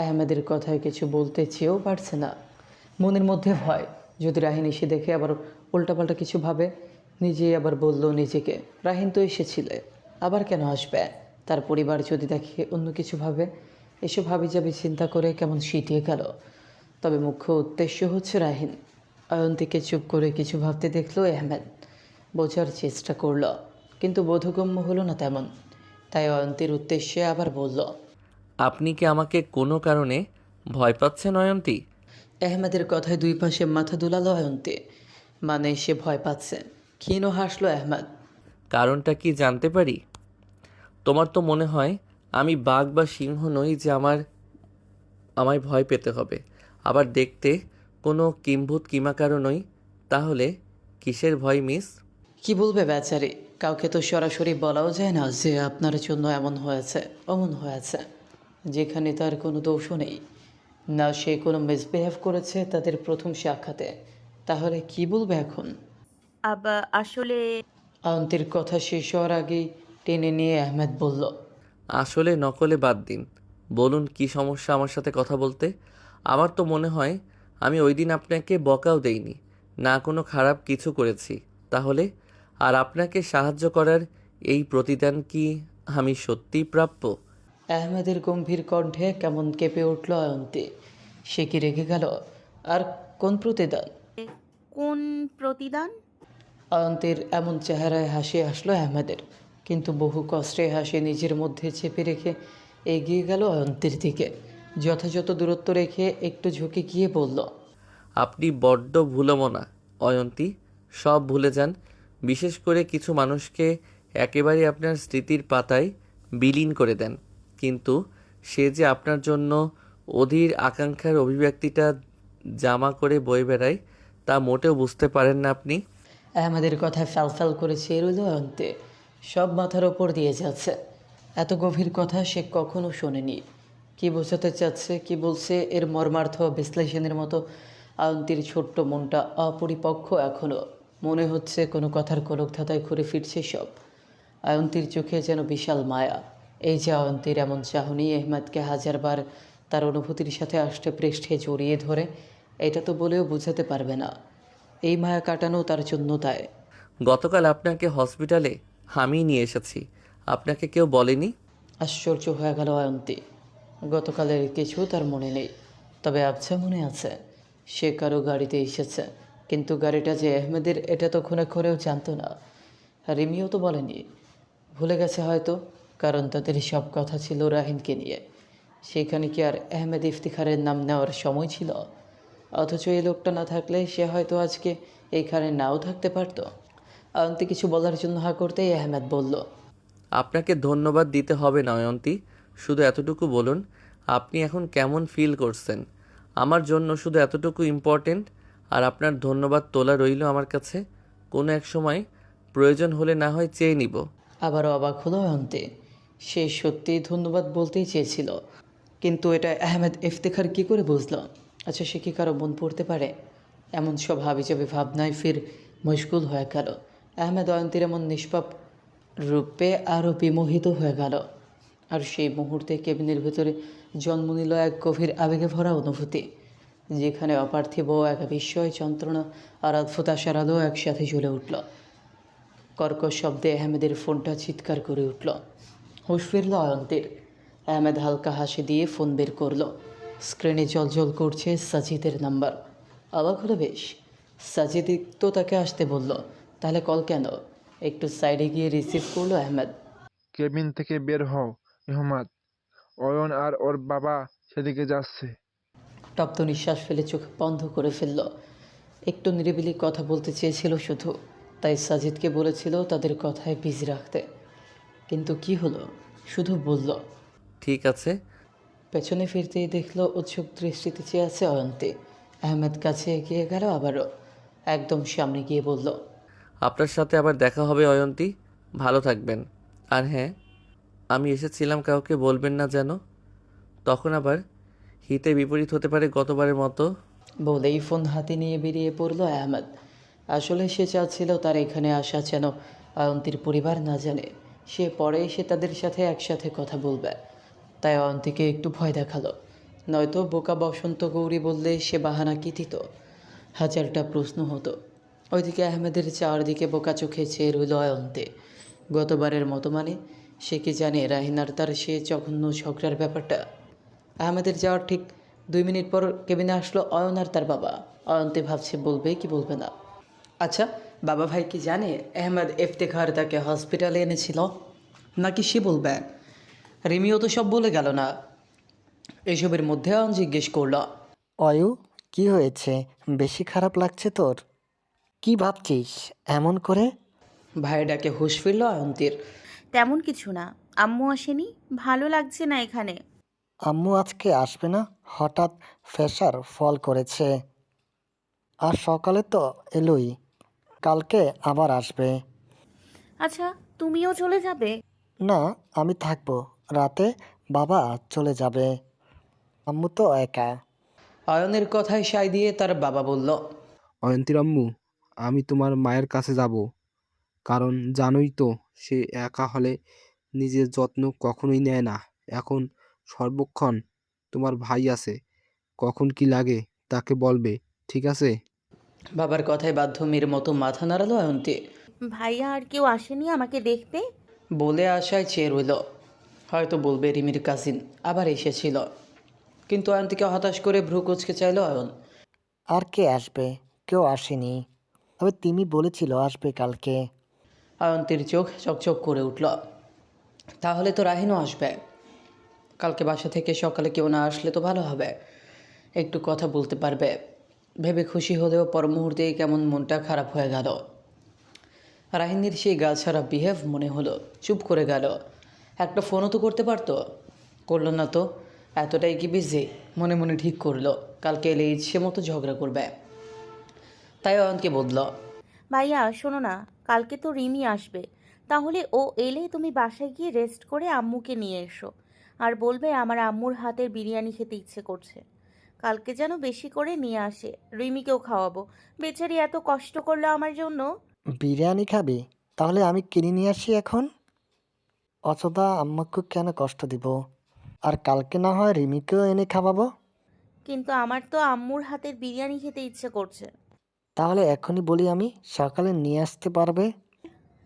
আহমেদের কথায় কিছু বলতে চেয়েও পারছে না। মনের মধ্যে ভয়, যদি রাহিন এসে দেখে আবার উল্টাপাল্টা কিছু ভাবে। নিজেই আবার বলল নিজেকে, রাহিন তো এসেছিলে, আবার কেন আসবে? তার পরিবার যদি দেখে অন্য কিছু ভাবে। এসব ভাবি যাবে চিন্তা করে কেমন শীতিয়ে গেল। তবে মুখ্য উদ্দেশ্য হচ্ছে রাহিন। অয়ন্তীকে চুপ করে কিছু ভাবতে দেখলো আহমেদ। বোঝার চেষ্টা করল, কিন্তু বোধগম্য হলো না তেমন। তাই অয়ন্তীর উদ্দেশ্যে আবার বলল। আপনি কি আমাকে কোনো কারণে ভয় পাচ্ছেন অয়ন্তী? আহমেদের কথায় দুই পাশে মাথা দুলালো অয়ন্তী। মানে সে ভয় পাচ্ছে। ক্ষীণ হাসলো আহমেদ। কারণটা কি জানতে পারি? তোমার তো মনে হয় আমি বাঘ বা সিংহ নই যে আমায় ভয় পেতে হবে। আবার দেখতে কোনো কিম্ভূত কিমাকারও নই। তাহলে কিসের ভয় মিস? কি বলবে বেচারি? কাউকে তো সরাসরি বলাও যায় না যে আপনার জন্য এমন হয়েছে অমন হয়েছে, যেখানে তার কোনো দোষও নেই। না সে কোনো মিসবিহেভ করেছে তাদের প্রথম সাক্ষাতে। তাহলে কি বলবে এখন? আসলে অয়ন্তীর কথা শেষ হওয়ার আগেই টেনে নিয়ে আহমেদ বলল। আসলে নকলে বাদ দিন, বলুন কি সমস্যা আমার সাথে কথা বলতে? আমার তো মনে হয় আমি ওই দিন আপনাকে বকাও দেইনি, না কোনো খারাপ কিছু করেছি। তাহলে আর আপনাকে সাহায্য করার এই প্রতিদান কি আমি সত্যিই প্রাপ্য? আহমেদের গম্ভীর কণ্ঠে কেমন কেঁপে উঠল অয়ন্তী। সে কি রেগে গেল? আর কোন প্রতিদান? কোন প্রতিদান? অয়ন্তীর এমন চেহারায় হাসি আসলো আহমেদের, কিন্তু বহু কষ্টে হাসি নিজের মধ্যে চেপে রেখে এগিয়ে গেল অয়ন্তীর দিকে। যথাযথ দূরত্ব রেখে একটু ঝুঁকে গিয়ে বলল। আপনি বড্ড ভুলমনা অয়ন্তী, সব ভুলে যান। বিশেষ করে কিছু মানুষকে একেবারে আপনার স্মৃতির পাতায় বিলীন করে দেন। কিন্তু সে যে আপনার জন্য অধীর আকাঙ্ক্ষার অভিব্যক্তিটা জামা করে বয়ে বেড়ায় তা মোটেও বুঝতে পারেন না আপনি। আহমেদের কথায় ফ্যাল করে চেয়ে রইল অয়ন্তী। সব মাথার ওপর দিয়ে যাচ্ছে। এত গভীর কথা সে কখনো শোনেনি। কি বোঝাতে চাচ্ছে, কি বলছে, এর মর্মার্থ বিশ্লেষণের মতো অয়ন্তীর ছোট্ট মনটা অপরিপক্ক এখনও। মনে হচ্ছে কোনো কথার কলকধাতায় ঘুরে ফিরছে সব। অয়ন্তীর চোখে যেন বিশাল মায়া। এই যে অয়ন্তীর এমন চাহনি আহমেদকে হাজারবার তার অনুভূতির সাথে আষ্টে পৃষ্ঠে জড়িয়ে ধরে, এটা তো বলেও বোঝাতে পারবে না। এই মায়া কাটানো তার জন্য দায়। গতকাল আপনাকে হসপিটালে আমিই নিয়ে এসেছি, আপনাকে কেউ বলেনি? আশ্চর্য হয়ে গেল অয়ন্তী। গতকালের কিছু তার মনে নেই, তবে আবছা মনে আছে সে কারো গাড়িতে এসেছে, কিন্তু গাড়িটা যে আহমেদের এটা তো ক্ষণে ক্ষণেও জানতো না। রিমিও তো বলেনি। ভুলে গেছে হয়তো, কারণ তাদের সব কথা ছিল রাহিনকে নিয়ে। সেখানে কি আর আহমেদ ইফতিখারের নাম নেওয়ার সময় ছিল? অথচ এই লোকটা না থাকলে সে হয়তো আজকে এইখানে নাও থাকতে পারতো। অয়ন্তী কিছু বলার জন্য হা করতেই আহমেদ বলল, আপনাকে ধন্যবাদ দিতে হবে না অয়ন্তী, শুধু এতটুকু বলুন আপনি এখন কেমন ফিল করছেন। আমার জন্য শুধু এতটুকু ইম্পর্টেন্ট, আর আপনার ধন্যবাদ তোলা রইল আমার কাছে। কোনো এক সময় প্রয়োজন হলে না হয় চেয়ে নিব। আবারও অবাক হলো অয়ন্তী। সে সত্যিই ধন্যবাদ বলতেই চেয়েছিল, কিন্তু এটা আহমেদ ইফতেখার কী করে বুঝল? আচ্ছা, সে কি কারো মন পড়তে পারে? এমন সব হাবিজাবি ভাবনায় ফির মশগুল হয়ে গেল। আহমেদ অয়ন্তীর এমন নিষ্পাপ রূপে আরও বিমোহিত হয়ে গেল। আর সেই মুহূর্তে কেবিনের ভেতরে জন্ম নিল এক গভীর আবেগে ভরা অনুভূতি, যেখানে অপার্থিব এক বিস্ময়, যন্ত্রণা আর অদ্ভুত আশার আলো একসাথে জ্বলে উঠল। কর্কশ শব্দে আহমেদের ফোনটা চিৎকার করে উঠল। হুঁশ ফিরল অয়ন্তীর। আহমেদ হালকা হাসি দিয়ে ফোন বের করলো। স্ক্রিনে জলজল করছে সাজিদের নাম্বার। অবাক হলো বেশ। সাজিদ তো তাকে আসতে বলল, তাহলে কল কেন? একটু সাইডে গিয়ে রিসিভ করলো আহমেদ। কেবিন থেকে বের হও মেহমাদ, অয়ন আর ওর বাবা সেদিকে যাচ্ছে। তপ্ত নিঃশ্বাস ফেলে চোখ বন্ধ করে ফেলল। একটু নিরিবিলি কথা বলতে চেয়েছিল শুধু, তাই সাজিদকে বলেছিল তাদের কথায় বিজি রাখতে। কিন্তু কি হলো, শুধু বলল। ঠিক আছে। পেছনে ফিরতেই দেখলো উৎসুক দৃষ্টিতে চেয়ে আছে অয়ন্তী। আহমেদ কাছে এগিয়ে গেল আবারও, একদম সামনে গিয়ে বলল, আপনার সাথে আবার দেখা হবে অয়ন্তী, ভালো থাকবেন। আর হ্যাঁ, আমি এসেছিলাম কাউকে বলবেন না যেন, তখন আবার হিতে বিপরীত হতে পারে গতবারের মতো। বলেই ফোন হাতে নিয়ে বেরিয়ে পড়ল আহমেদ। আসলে সে চাচ্ছিল তার এখানে আসা যেন অয়ন্তীর পরিবার না জানে। সে পরে এসে তাদের সাথে একসাথে কথা বলবে, তাই অয়ন্তীকে একটু ভয় দেখালো। নয়তো বোকা বসন্ত গৌরী বললে সে বাহানা কি দিত? হাজারটা প্রশ্ন হতো। ওইদিকে আহমেদের চারদিকে বোকা চোখে চেয়ে রইল অয়ন্তী। গতবারের মতো মানে? সে কি জানে রাহিনার তার সে জঘন্য ঝগড়ার ব্যাপারটা? আহমেদের যাওয়ার ঠিক 2 মিনিট পর কেবিনে আসলো অয়ন আর তার বাবা। অয়ন্তী ভাবছে বলবে কি বলবে না। আচ্ছা, বাবা ভাই কি জানে আহমেদ ইফতেখার তাকে হসপিটালে এনেছিল, নাকি সে বলবে? রিমিও তো সব বলে গেল না। এসবের মধ্যে অয়ন জিজ্ঞেস করল, অয়ু, কি হয়েছে? বেশি খারাপ লাগছে তোর? কি ভাবছিস এমন করে? ভাইয়ের ডাকে হুঁশ ফিরল অয়ন্তীর। তেমন কিছু না, আম্মু আসেনি, ভালো লাগছে না এখানে। আম্মু আজকে আসবে না? হঠাৎ প্রেশার ফল করেছে। আর সকালে তো এলোই, কালকে আবার আসবে। আচ্ছা, তুমিও চলে যাবে? না, আমি থাকবো। রাতে বাবা চলে যাবে। আম্মু তো একা। অয়নের কথায় সায় দিয়ে তার বাবা বলল, অয়ন্তীর আম্মু, আমি তোমার মায়ের কাছে যাব, কারণ জানোই তো সে একা হলে নিজের যত্ন কখনোই নেয় না। এখন সর্বক্ষণ তোমার ভাই আছে, কখন কি লাগে তাকে বলবে, ঠিক আছে? বাবার কথায় বাধ্য মেয়ের মতো মাথা নাড়ালো অয়ন্তী। ভাইয়া আর কেউ আসেনি আমাকে দেখতে? বলে আশায় চেয়ে রইল, হয়তো বলবে রিমির কাজিন আবার এসেছিল। কিন্তু অয়ন্তীকে হতাশ করে ভ্রু কুচকে চাইল অয়ন। আর কে আসবে? কেউ আসেনি, তবে তিমি বলেছিল আসবে কালকে। অয়ন্তীর চোখ চকচক করে উঠল। তাহলে তো রাহিনও আসবে কালকে। বাসা থেকে সকালে কেউ না আসলে তো ভালো হবে, একটু কথা বলতে পারবে ভেবে খুশি হলেও পর মুহূর্তেই কেমন মনটা খারাপ হয়ে গেল। রাহিনীর সেই গা ছাড়া বিহেভ মনে হলো। চুপ করে গেল। একটা ফোনও তো করতে পারতো, করলো না তো। এতটাই কি বিজি? মনে মনে ঠিক করলো কালকে এলে ইচ্ছে মতো ঝগড়া করবে। তাই অয়নকে বলল, ভাইয়া শোনো না, কালকে তো রিমি আসবে, তাহলে ও এলে তুমি বাসায় গিয়ে রেস্ট করে আম্মুকে নিয়ে এসো, আর বলবে আমার আম্মুর হাতের বিরিয়ানি খেতে ইচ্ছে করছে। কালকে যেন বেশি করে নিয়ে আসে, রিমিকেও খাওয়াবো, বেচারি এত কষ্ট করলো আমার জন্য। বিরিয়ানি খাবি? তাহলে আমি কিনে নিয়ে আসি এখন। অযথা আম্মাকে কেন কষ্ট দিব? আর কালকে না হয় রিমিকেও এনে খাওয়াবো। কিন্তু আমার তো আম্মুর হাতের বিরিয়ানি খেতে ইচ্ছে করছে। তাহলে এখনই বলি আমি, সকালে নিয়ে আসতে পারবে?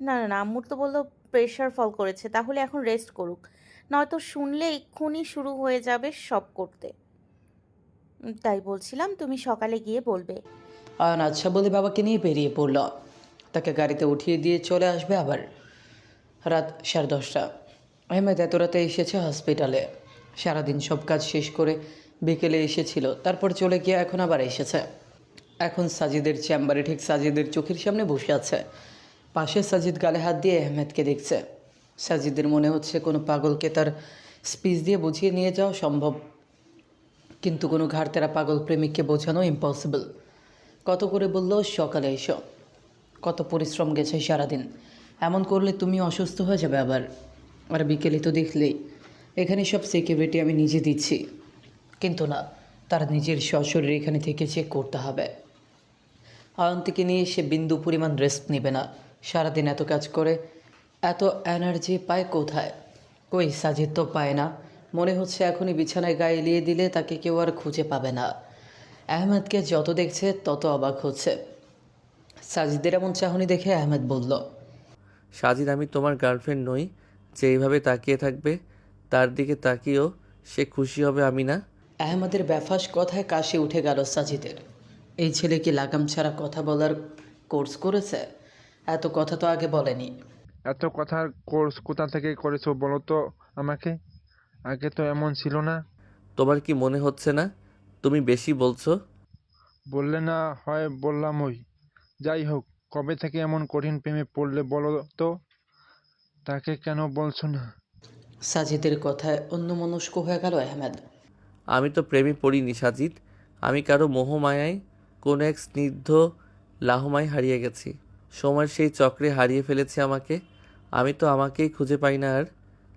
না না না, আম্মুর তো বললো প্রেশার ফল করেছে, তাহলে এখন রেস্ট করুক, নয়তো শুনলে এক্ষুনি শুরু হয়ে যাবে সব করতে। তাই বলছিলাম তুমি সকালে গিয়ে বলবে। অয়ন আচ্ছা বলে বাবাকে নিয়ে বেরিয়ে পড়ল। তাকে গাড়িতে উঠিয়ে দিয়ে চলে আসবে আবার। রাত 10:30। আহমেদ এত রাতে এসেছে হসপিটালে। সারাদিন সব কাজ শেষ করে বিকেলে এসেছিল, তারপর চলে গিয়ে এখন আবার এসেছে। এখন সাজিদের চেম্বারে ঠিক সাজিদের চোখের সামনে বসে আছে। পাশে সাজিদ গালে হাত দিয়ে আহমেদকে দেখছে। সাজিদের মনে হচ্ছে কোনো পাগলকে তার স্পিচ দিয়ে বুঝিয়ে নিয়ে যাওয়া সম্ভব, কিন্তু কোনো ঘাড়তেরা পাগল প্রেমিককে বোঝানো ইম্পসিবল। কত করে বললো সকালে এসো, কত পরিশ্রম গেছে সারাদিন, এমন করলে তুমি অসুস্থ হয়ে যাবে আবার। আর বিকেলে তো দেখলেই, এখানে সব সিকিউরিটি আমি নিজে দিচ্ছি। কিন্তু না, তার নিজের সশরীরে এখানে থেকে চেক করতে হবে। অয়ন্তীকে নিয়ে সে বিন্দু পরিমাণ রেস্ট নেবে না। সারাদিন এত কাজ করে এত এনার্জি পায় কোথায়? কই সাজিদ তো পায় না। মনে হচ্ছে এখনই বিছানায় গায়ে এলিয়ে দিলে তাকে কেউ আর খুঁজে পাবে না। আহমেদকে যত দেখছে তত অবাক হচ্ছে। সাজিদের এমন চাহনি দেখে আহমেদ বলল, সাজিদ, আমি তোমার গার্লফ্রেন্ড নই যে এইভাবে তাকিয়ে থাকবে। তার দিকে তাকিয়েও সে খুশি হবে আমি না। আহমেদের ব্যাফাস কথায় কাশি উঠে গেল সাজিদের। এই ছেলে কি লাগাম ছাড়া কথা বলার কোর্স করেছে? এত কথা তো আগে বলেনি। এত কথার কোর্স কোথা থেকে করেছো বলো তো আমাকে? আগে তো এমন ছিল না। তোমার কি মনে হচ্ছে না তুমি বেশি বলছো? বললে না হয় বললামই। যাই হোক, কবে থেকে এমন কঠিন প্রেমে পড়লে বলো তো? তাকে কেন বলছো না? সাজিদের কথায় অন্যমনস্ক হয়ে গেল আহমেদ। আমি তো প্রেমে পড়িনি সাজিদ। আমি কারো মোহমায়ায় কোনো এক স্নিগ্ধ লাহমায় হারিয়ে গেছি। সময়ের সেই চক্রে হারিয়ে ফেলেছে আমাকে। আমি তো আমাকেই খুঁজে পাই না আর।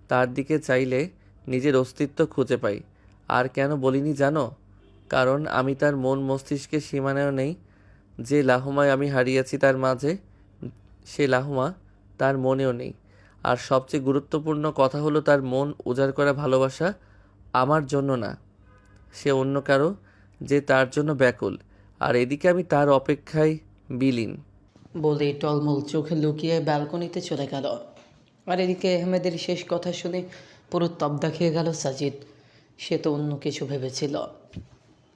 তার দিকে চাইলে নিজের অস্তিত্ব খুঁজে পাই। আর কেন বলিনি জানো? কারণ আমি তার মন মস্তিষ্কের সীমানায় নেই। যে লাহমায় আমি হারিয়েছি তার মাঝে, সে লাহমা তার মনেও নেই। আর সবচেয়ে গুরুত্বপূর্ণ কথা হলো, তার মন উজাড় করা ভালোবাসা আমার জন্য না, সে অন্য কারো যে তার জন্য ব্যাকুল। আর এদিকে আমি তার অপেক্ষায় বিলীন। বলেই টলমল চোখে লুকিয়ে ব্যালকনিতে চলে গেল। আর এদিকে আহমেদের শেষ কথা শুনে পুরো তবদা খেয়ে গেল সাজিদ। সে তো অন্য কিছু ভেবেছিল,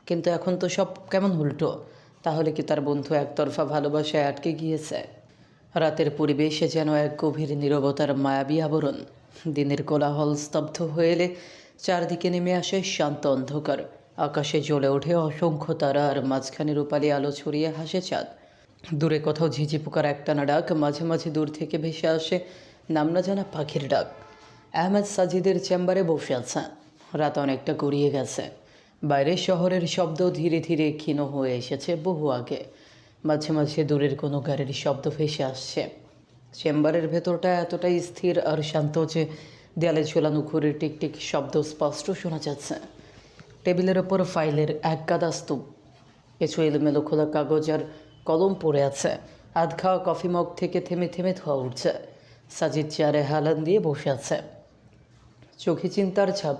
কিন্তু এখন তো সব কেমন উল্টো। তাহলে কি তার বন্ধু একতরফা ভালোবাসায় আটকে গিয়েছে? রাতের পরিবেশে যেন এক গভীর নীরবতার মায়াবী আবরণ। দিনের কোলাহল স্তব্ধ হয়ে এলে চারদিকে নেমে আসে শান্ত অন্ধকার। আকাশে জ্বলে ওঠে অসংখ্য তারা, আর মাঝখানে রূপালি আলো ছড়িয়ে হাসে চাঁদ। দূরে কোথাও ঝিঝি পোকার একটানা ডাক, মাঝে মাঝে দূর থেকে ভেসে আসে নাম না জানা পাখির ডাক। আহমেদ সাজিদের চেম্বারে বসে আছে। রাত অনেকটা গড়িয়ে গেছে। বাইরের শহরের শব্দ ধীরে ধীরে ক্ষীণ হয়ে এসেছে বহু আগে। মাঝে মাঝে দূরের কোনো গাড়ির শব্দ ভেসে আসছে। চেম্বারের ভেতরটা এতটাই স্থির আর শান্ত যে দেয়ালে ঝোলানো ঘড়ির টিকটিক শব্দ স্পষ্ট শোনা যাচ্ছে। টেবিলের ওপর ফাইলের এক গাদা স্তূপ, কিছু এলোমেলো খোলা কাগজ আর কলম পড়ে আছে। আধ খাওয়া কফি মগ থেকে থেমে থেমে ধোয়া উঠছে। সাজিদ চেয়ারে হেলান দিয়ে বসে আছে, চোখে চিন্তার ছাপ।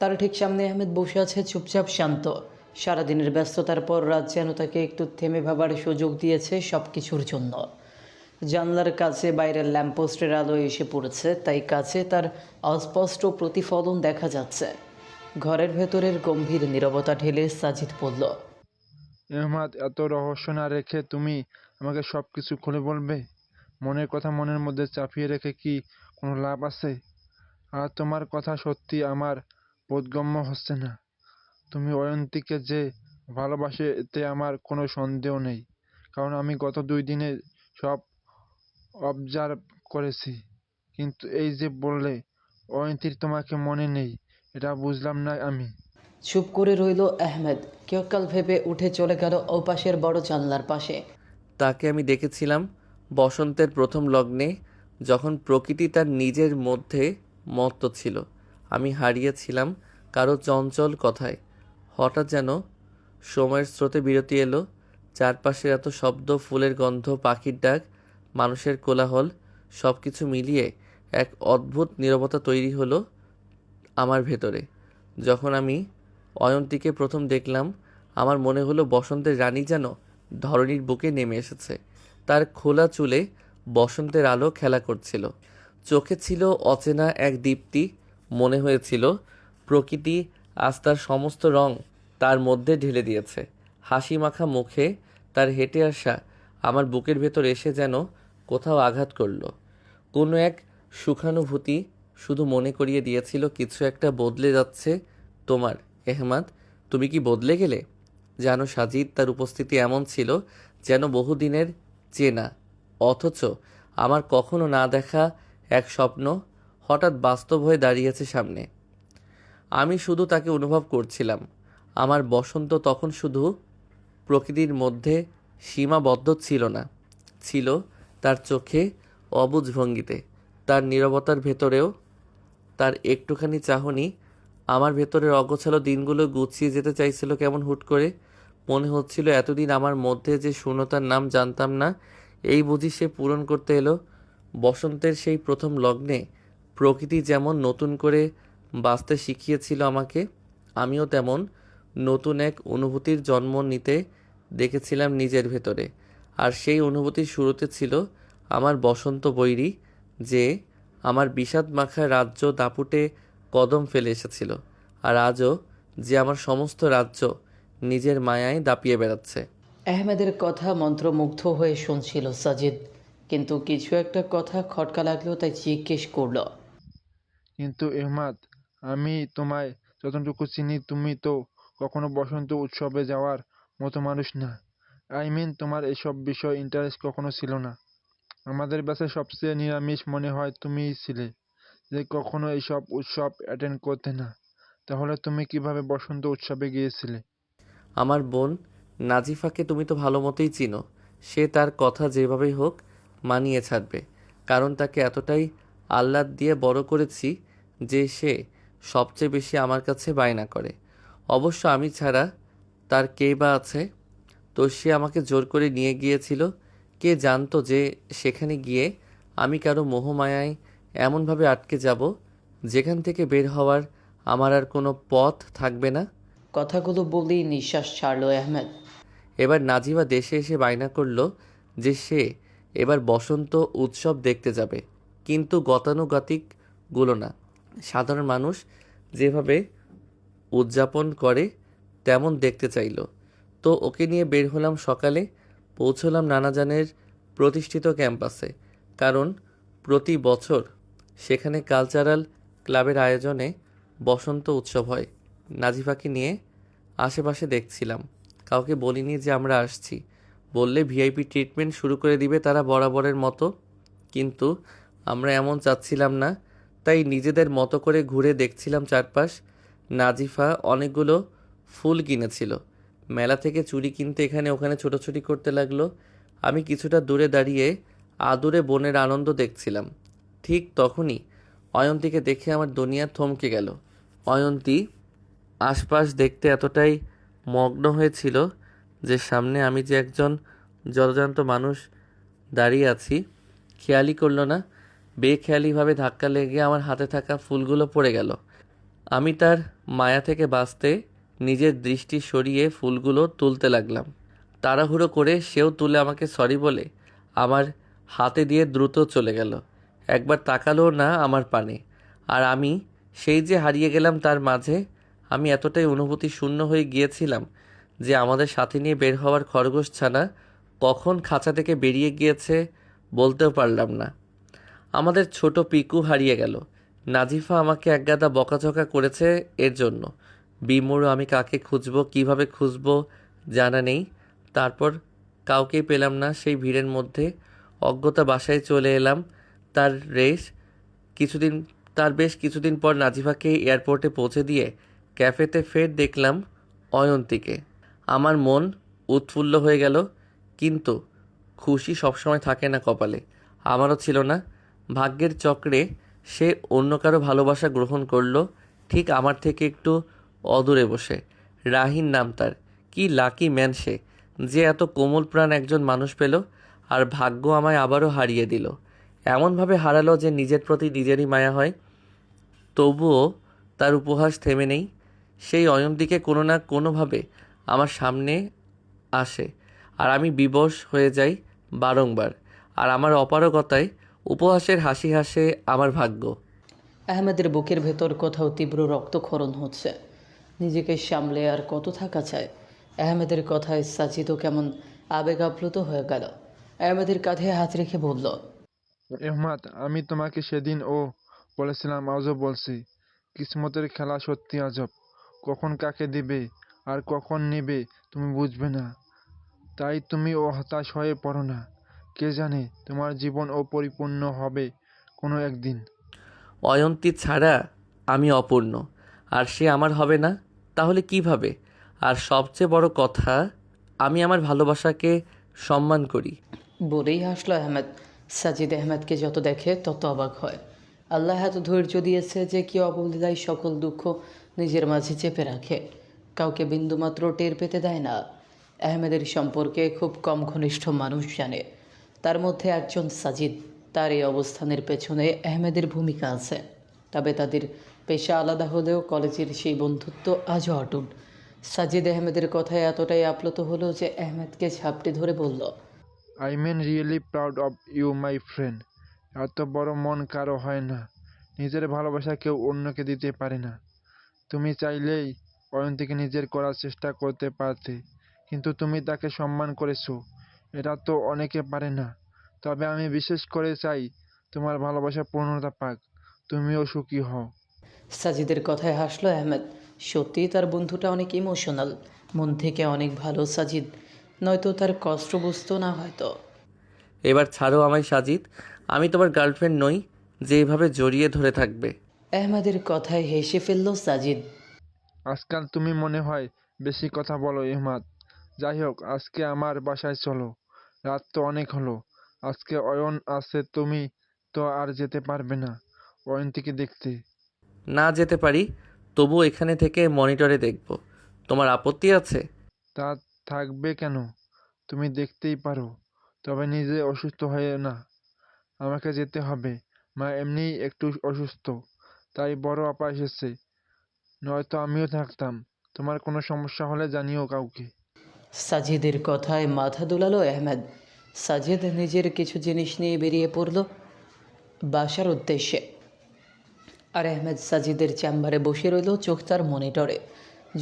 তার ঠিক সামনে আহমেদ বসে আছে চুপচাপ শান্ত। সারাদিনের ব্যস্ততার পর রাত যেন তাকে একটু থেমে ভাবার সুযোগ দিয়েছে সব কিছুর জন্য। জানলার কাছে বাইরের ল্যাম্পপোস্টের আলো এসে পড়েছে, তাই কাছে তার অস্পষ্ট প্রতিফলন দেখা যাচ্ছে। ঘরের ভেতরের গম্ভীর নীরবতা ঢেলে সাজিদ বলল, এহমাদ, এত রহস্য না রেখে তুমি আমাকে সব কিছু খুলে বলবে? মনের কথা মনের মধ্যে চাপিয়ে রেখে কি কোনো লাভ আছে? আর তোমার কথা সত্যি আমার বোধগম্য হচ্ছে না। তুমি অয়ন্তীকে যে ভালোবাসে এতে আমার কোনো সন্দেহ নেই, কারণ আমি গত 2 দিনে সব অবজার্ভ করেছি। কিন্তু এই যে বললে অয়ন্তীর তোমাকে মনে নেই, এটা বুঝলাম না আমি। চুপ করে রইল আহমেদ। কেউকাল ভেবে উঠে চলে গেল ওপাশের বড় জানলার পাশে। তাকে আমি দেখেছিলাম বসন্তের প্রথম লগ্নে, যখন প্রকৃতি তার নিজের মধ্যে মত্ত ছিল। আমি হারিয়েছিলাম কারো চঞ্চল কথায়। হঠাৎ যেন সময়ের স্রোতে বিরতি এলো। চারপাশের এত শব্দ, ফুলের গন্ধ, পাখির ডাক, মানুষের কোলাহল, সব কিছু মিলিয়ে এক অদ্ভুত নীরবতা তৈরি হলো আমার ভেতরে। যখন আমি অয়ন্তীকে প্রথম দেখলাম, আমার মনে হলো বসন্তের রানী যেন ধরণীর বুকে নেমে এসেছে। তার খোলা চুলে বসন্তের আলো খেলা করছিল, চোখে ছিল অচেনা এক দীপ্তি। মনে হয়েছিল প্রকৃতি আজ তার সমস্ত রং তার মধ্যে ঢেলে দিয়েছে। হাসি মাখা মুখে তার হেঁটে আসা আমার বুকের ভেতর এসে যেন কোথাও আঘাত করলো। কোনো এক সুখানুভূতি শুধু মনে করিয়ে দিয়েছিল কিছু একটা বদলে যাচ্ছে তোমার। এহমাদ, তুমি কি বদলে গেলে? জানো সাজিদ, তার উপস্থিতি এমন ছিল যেন বহুদিনের চেনা, অথচ আমার কখনো না দেখা এক স্বপ্ন হঠাৎ বাস্তব হয়ে দাঁড়িয়েছে সামনে। আমি শুধু তাকে অনুভব করছিলাম। আমার বসন্ত তখন শুধু প্রকৃতির মধ্যে সীমাবদ্ধ ছিল না, ছিল তার চোখে, অবুঝ ভঙ্গিতে, তার নীরবতার ভেতরেও। তার একটুখানি চাহনি আমার ভেতরের অগোছালো দিনগুলো গুছিয়ে যেতে চাইছিল কেমন হুট করে। মনে হচ্ছিল এতদিন আমার মধ্যে যে শূন্যতার নাম জানতাম না, এই বুঝি সে পূরণ করতে এলো। বসন্তের সেই প্রথম লগ্নে প্রকৃতি যেমন নতুন করে বাঁচতে শিখিয়েছিল আমাকে, আমিও তেমন নতুন এক অনুভূতির জন্ম নিতে দেখেছিলাম নিজের ভেতরে। আর সেই অনুভূতির শুরুতে ছিল আমার বসন্ত বৈরী, যে আমার বিষাদ মাখা রাজ্য দাপুটে কদম ফেলে এসেছিল, আর আজও যে আমার সমস্ত রাজ্য নিজের মায়ায় দাপিয়ে বেড়াচ্ছে। আহমেদের কথা মন্ত্রমুগ্ধ হয়ে শুনছিল সাজিদ, কিন্তু কিছু একটা কথা খটকা লাগলো, তাই জিজ্ঞেস করলো। কিন্তু এহমাদ, আমি তোমায় যতটুকু চিনি, তুমি তো কখনো বসন্ত উৎসবে যাওয়ার মতো মানুষ না। তোমার এসব বিষয় ইন্টারেস্ট কখনো ছিল না। আমাদের ব্যাচে সবচেয়ে নিরামিষ মনে হয় তুমিই ছিলে, যে কখনো এইসব উৎসব অ্যাটেন্ড করতে না। তাহলে তুমি কিভাবে বসন্ত উৎসবে গিয়েছিলে? আমার বোন নাজিফাকে তুমি তো ভালো মতোই চিনো। সে তার কথা যেভাবেই হোক মানিয়ে ছাড়বে, কারণ তাকে এতটাই আহ্লাদ দিয়ে বড় করেছি যে সে সবচেয়ে বেশি আমার কাছে বায়না করে। অবশ্য আমি ছাড়া তার কেই বা আছে? তো সে আমাকে জোর করে নিয়ে গিয়েছিল। কে জানতো যে সেখানে গিয়ে আমি কারো মোহমায়ায় এমনভাবে আটকে যাব যেখান থেকে বের হওয়ার আমার আর কোনো পথ থাকবে না। কথাগুলো বলেই নিঃশ্বাস ছাড়লো আহমেদ। এবার নাজিবা দেশে এসে বায়না করলো যে সে এবার বসন্ত উৎসব দেখতে যাবে, কিন্তু গতানুগতিকগুলো না, সাধারণ মানুষ যেভাবে উদযাপন করে তেমন দেখতে চাইলো। তো ওকে নিয়ে বের হলাম সকালে। পৌঁছলাম নানাজানের প্রতিষ্ঠিত ক্যাম্পাসে, কারণ প্রতি বছর সেখানে কালচারাল ক্লাবের আয়োজনে বসন্ত উৎসব হয়। নাজিফাকে নিয়ে আশেপাশে দেখছিলাম, কাউকে বলিনি যে আমরা আসছি। বললে ভিআইপি ট্রিটমেন্ট শুরু করে দিবে তারা বরাবরের মতো, কিন্তু আমরা এমন চাচ্ছিলাম না, তাই নিজেদের মতো করে ঘুরে দেখছিলাম চারপাশ। নাজিফা অনেকগুলো ফুল কিনেছিল, মেলা থেকে চুড়ি কিনতে এখানে ওখানে ছোটাছুটি করতে লাগলো। আমি কিছুটা দূরে দাঁড়িয়ে আদুরে বনের আনন্দ দেখছিলাম। ঠিক তখনই অয়ন্তীকে দেখে আমার দুনিয়া থমকে গেল। অয়ন্তী আশপাশ দেখতে এতটাই মগ্ন হয়েছিল যে সামনে আমি যে একজন জলজান্ত মানুষ দাঁড়িয়ে আছি খেয়ালই করলো না। বেখেয়ালিভাবে ধাক্কা লেগে আমার হাতে থাকা ফুলগুলো পড়ে গেল। আমি তার মায়া থেকে বাঁচতে নিজের দৃষ্টি সরিয়ে ফুলগুলো তুলতে লাগলাম। তাড়াহুড়ো করে সেও তুলে আমাকে সরি বলে আমার হাতে দিয়ে দ্রুত চলে গেল। একবার তাকালোও না আমার পানে। আর আমি সেই যে হারিয়ে গেলাম তার মাঝে। আমি এতটাই অনুভূতি শূন্য হয়ে গিয়েছিলাম যে আমাদের সাথে নিয়ে বের হওয়ার খরগোশ ছানা কখন খাঁচা থেকে বেরিয়ে গিয়েছে বলতেও পারলাম না। আমাদের ছোট পিকু হারিয়ে গেল। নাজিফা আমাকে একগাদা বকাঝকা করেছে এর জন্য। বিমূঢ় আমি কাকে খুঁজবো, কিভাবে খুঁজবো জানা নেই। তারপর কাউকেই পেলাম না সেই ভিড়ের মধ্যে। অজ্ঞতা বাসায় চলে এলাম। তার রেশ কিছুদিন তার বেশ কিছুদিন পর নাজিফাকে এয়ারপোর্টে পৌঁছে দিয়ে ক্যাফেতে ফের দেখলাম অয়ন্তীকে। আমার মন উৎফুল্ল হয়ে গেল, কিন্তু খুশি সবসময় থাকে না কপালে। আমারও ছিল না। ভাগ্যের চক্রে সে অন্য কারো ভালোবাসা গ্রহণ করলো, ঠিক আমার থেকে একটু অদূরে বসে। রাহিন নাম তার। কি লাকি ম্যান সে, যে এত কোমল প্রাণ একজন মানুষ পেল। আর ভাগ্য আমায় আবারও হারিয়ে দিল। এমনভাবে হারালো যে নিজের প্রতি নিজেরই মায়া হয়। তবুও তার উপহাস থেমে নেই। সেই অয়ন্তীকে কোনো না কোনোভাবে আমার সামনে আসে আর আমি বিবশ হয়ে যাই বারংবার। আর আমার অপারগতায় উপহাসের হাসি হাসে আমার ভাগ্য। আহমেদের বুকের ভেতর কোথাও তীব্র রক্তক্ষরণ হচ্ছে। নিজেকে সামলে আর কত থাকা চায়। আহমেদের কথায় সাজিদও কেমন আবেগ আপ্লুত হয়ে গেল। আহমেদের কাঁধে হাত রেখে বলল, এহমাদ, আমি তোমাকে সেদিনও বলেছিলাম, আজও বলছি, কিসমতের খেলা সত্যি আজব। কখন কাকে দিবে আর কখন নেবে তুমি বুঝবে না। তাই তুমিও হতাশ হয়ে পড়ো না। কে জানে তোমার জীবনও পরিপূর্ণ হবে কোনো একদিন। অয়ন্তী ছাড়া আমি অপূর্ণ, আর সে আমার হবে না তাহলে কিভাবে? আর সবচেয়ে বড় কথা, আমি আমার ভালোবাসাকে সম্মান করি। বলেই হাসল আহমেদ। সাজিদ আহমেদকে যত দেখে তত অবাক হয়। আল্লাহ এত ধৈর্য দিয়েছে যে কি অবলীলায় সকল দুঃখ নিজের মাঝে চেপে রাখে, কাউকে বিন্দুমাত্র টের পেতে দেয় না। আহমেদের সম্পর্কে খুব কম ঘনিষ্ঠ মানুষ জানে, তার মধ্যে একজন সাজিদ। তার এই অবস্থানের পেছনে আহমেদের ভূমিকা আছে। তবে তাদের পেশা আলাদা হলেও কলেজের সেই বন্ধুত্ব আজও অটুট। সাজিদ আহমেদের কথায় এতটাই আপ্লুত হলো যে আহমেদকে ঝাপটে ধরে বলল, I am really proud of you my friend. এত বড় মন কারো হয় না। নিজের ভালোবাসা কেউ অন্যকে দিতে পারে না। তুমি চাইলেই অয়ন্তীকে নিজের করার চেষ্টা করতে পারতে, কিন্তু তুমি তাকে সম্মান করেছো। এটা তো অনেকে পারে না। তবে আমি বিশেষ করে চাই তোমার ভালোবাসা পূর্ণতা পাক, তুমিও সুখী হও। সাজিদের কথায় হাসলো আহমেদ। সত্যিই তার বন্ধুটা অনেক ইমোশনাল, মন থেকে অনেক ভালো সাজিদ, নয়তো তার কষ্ট বুঝতো না হয়তো। এবার ছাড়ো আমায় সাজিদ, আমি তোমার গার্লফ্রেন্ড নই যে এভাবে জড়িয়ে ধরে থাকবে। আহমেদের কথায় হেসে ফেলল সাজিদ। আজকাল তুমি মনে হয় বেশি কথা বলো এহমাদ। যাই হোক, আজকে আমার বাসায় চলো। রাত তো অনেক হলো। আজকে অয়ন আছে, তুমি তো আর যেতে পারবে না অয়ন্তীকে দেখতে। না যেতে পারি, তবু এখানে থেকে মনিটরে দেখব। তোমার আপত্তি আছে? তা থাকবে কেন? তুমি দেখতেই পারো। তবে নিজে অসুস্থ হয়ে না। আমাকে যেতে হবে। মা এমনিই একটু অসুস্থ, তাই বড় আপা এসেছে। নয়তো আমিও থাকতাম। তোমার কোনো সমস্যা হলে জানিও কাউকে। সাজিদের কথায় মাথা দুলালো আহমেদ। সাজিদ নিজের কিছু জিনিস নিয়ে বেরিয়ে পড়ল বাসার উদ্দেশ্যে। আর আহমেদ সাজিদের চেম্বারে বসে রইল চোখ তার মনিটরে।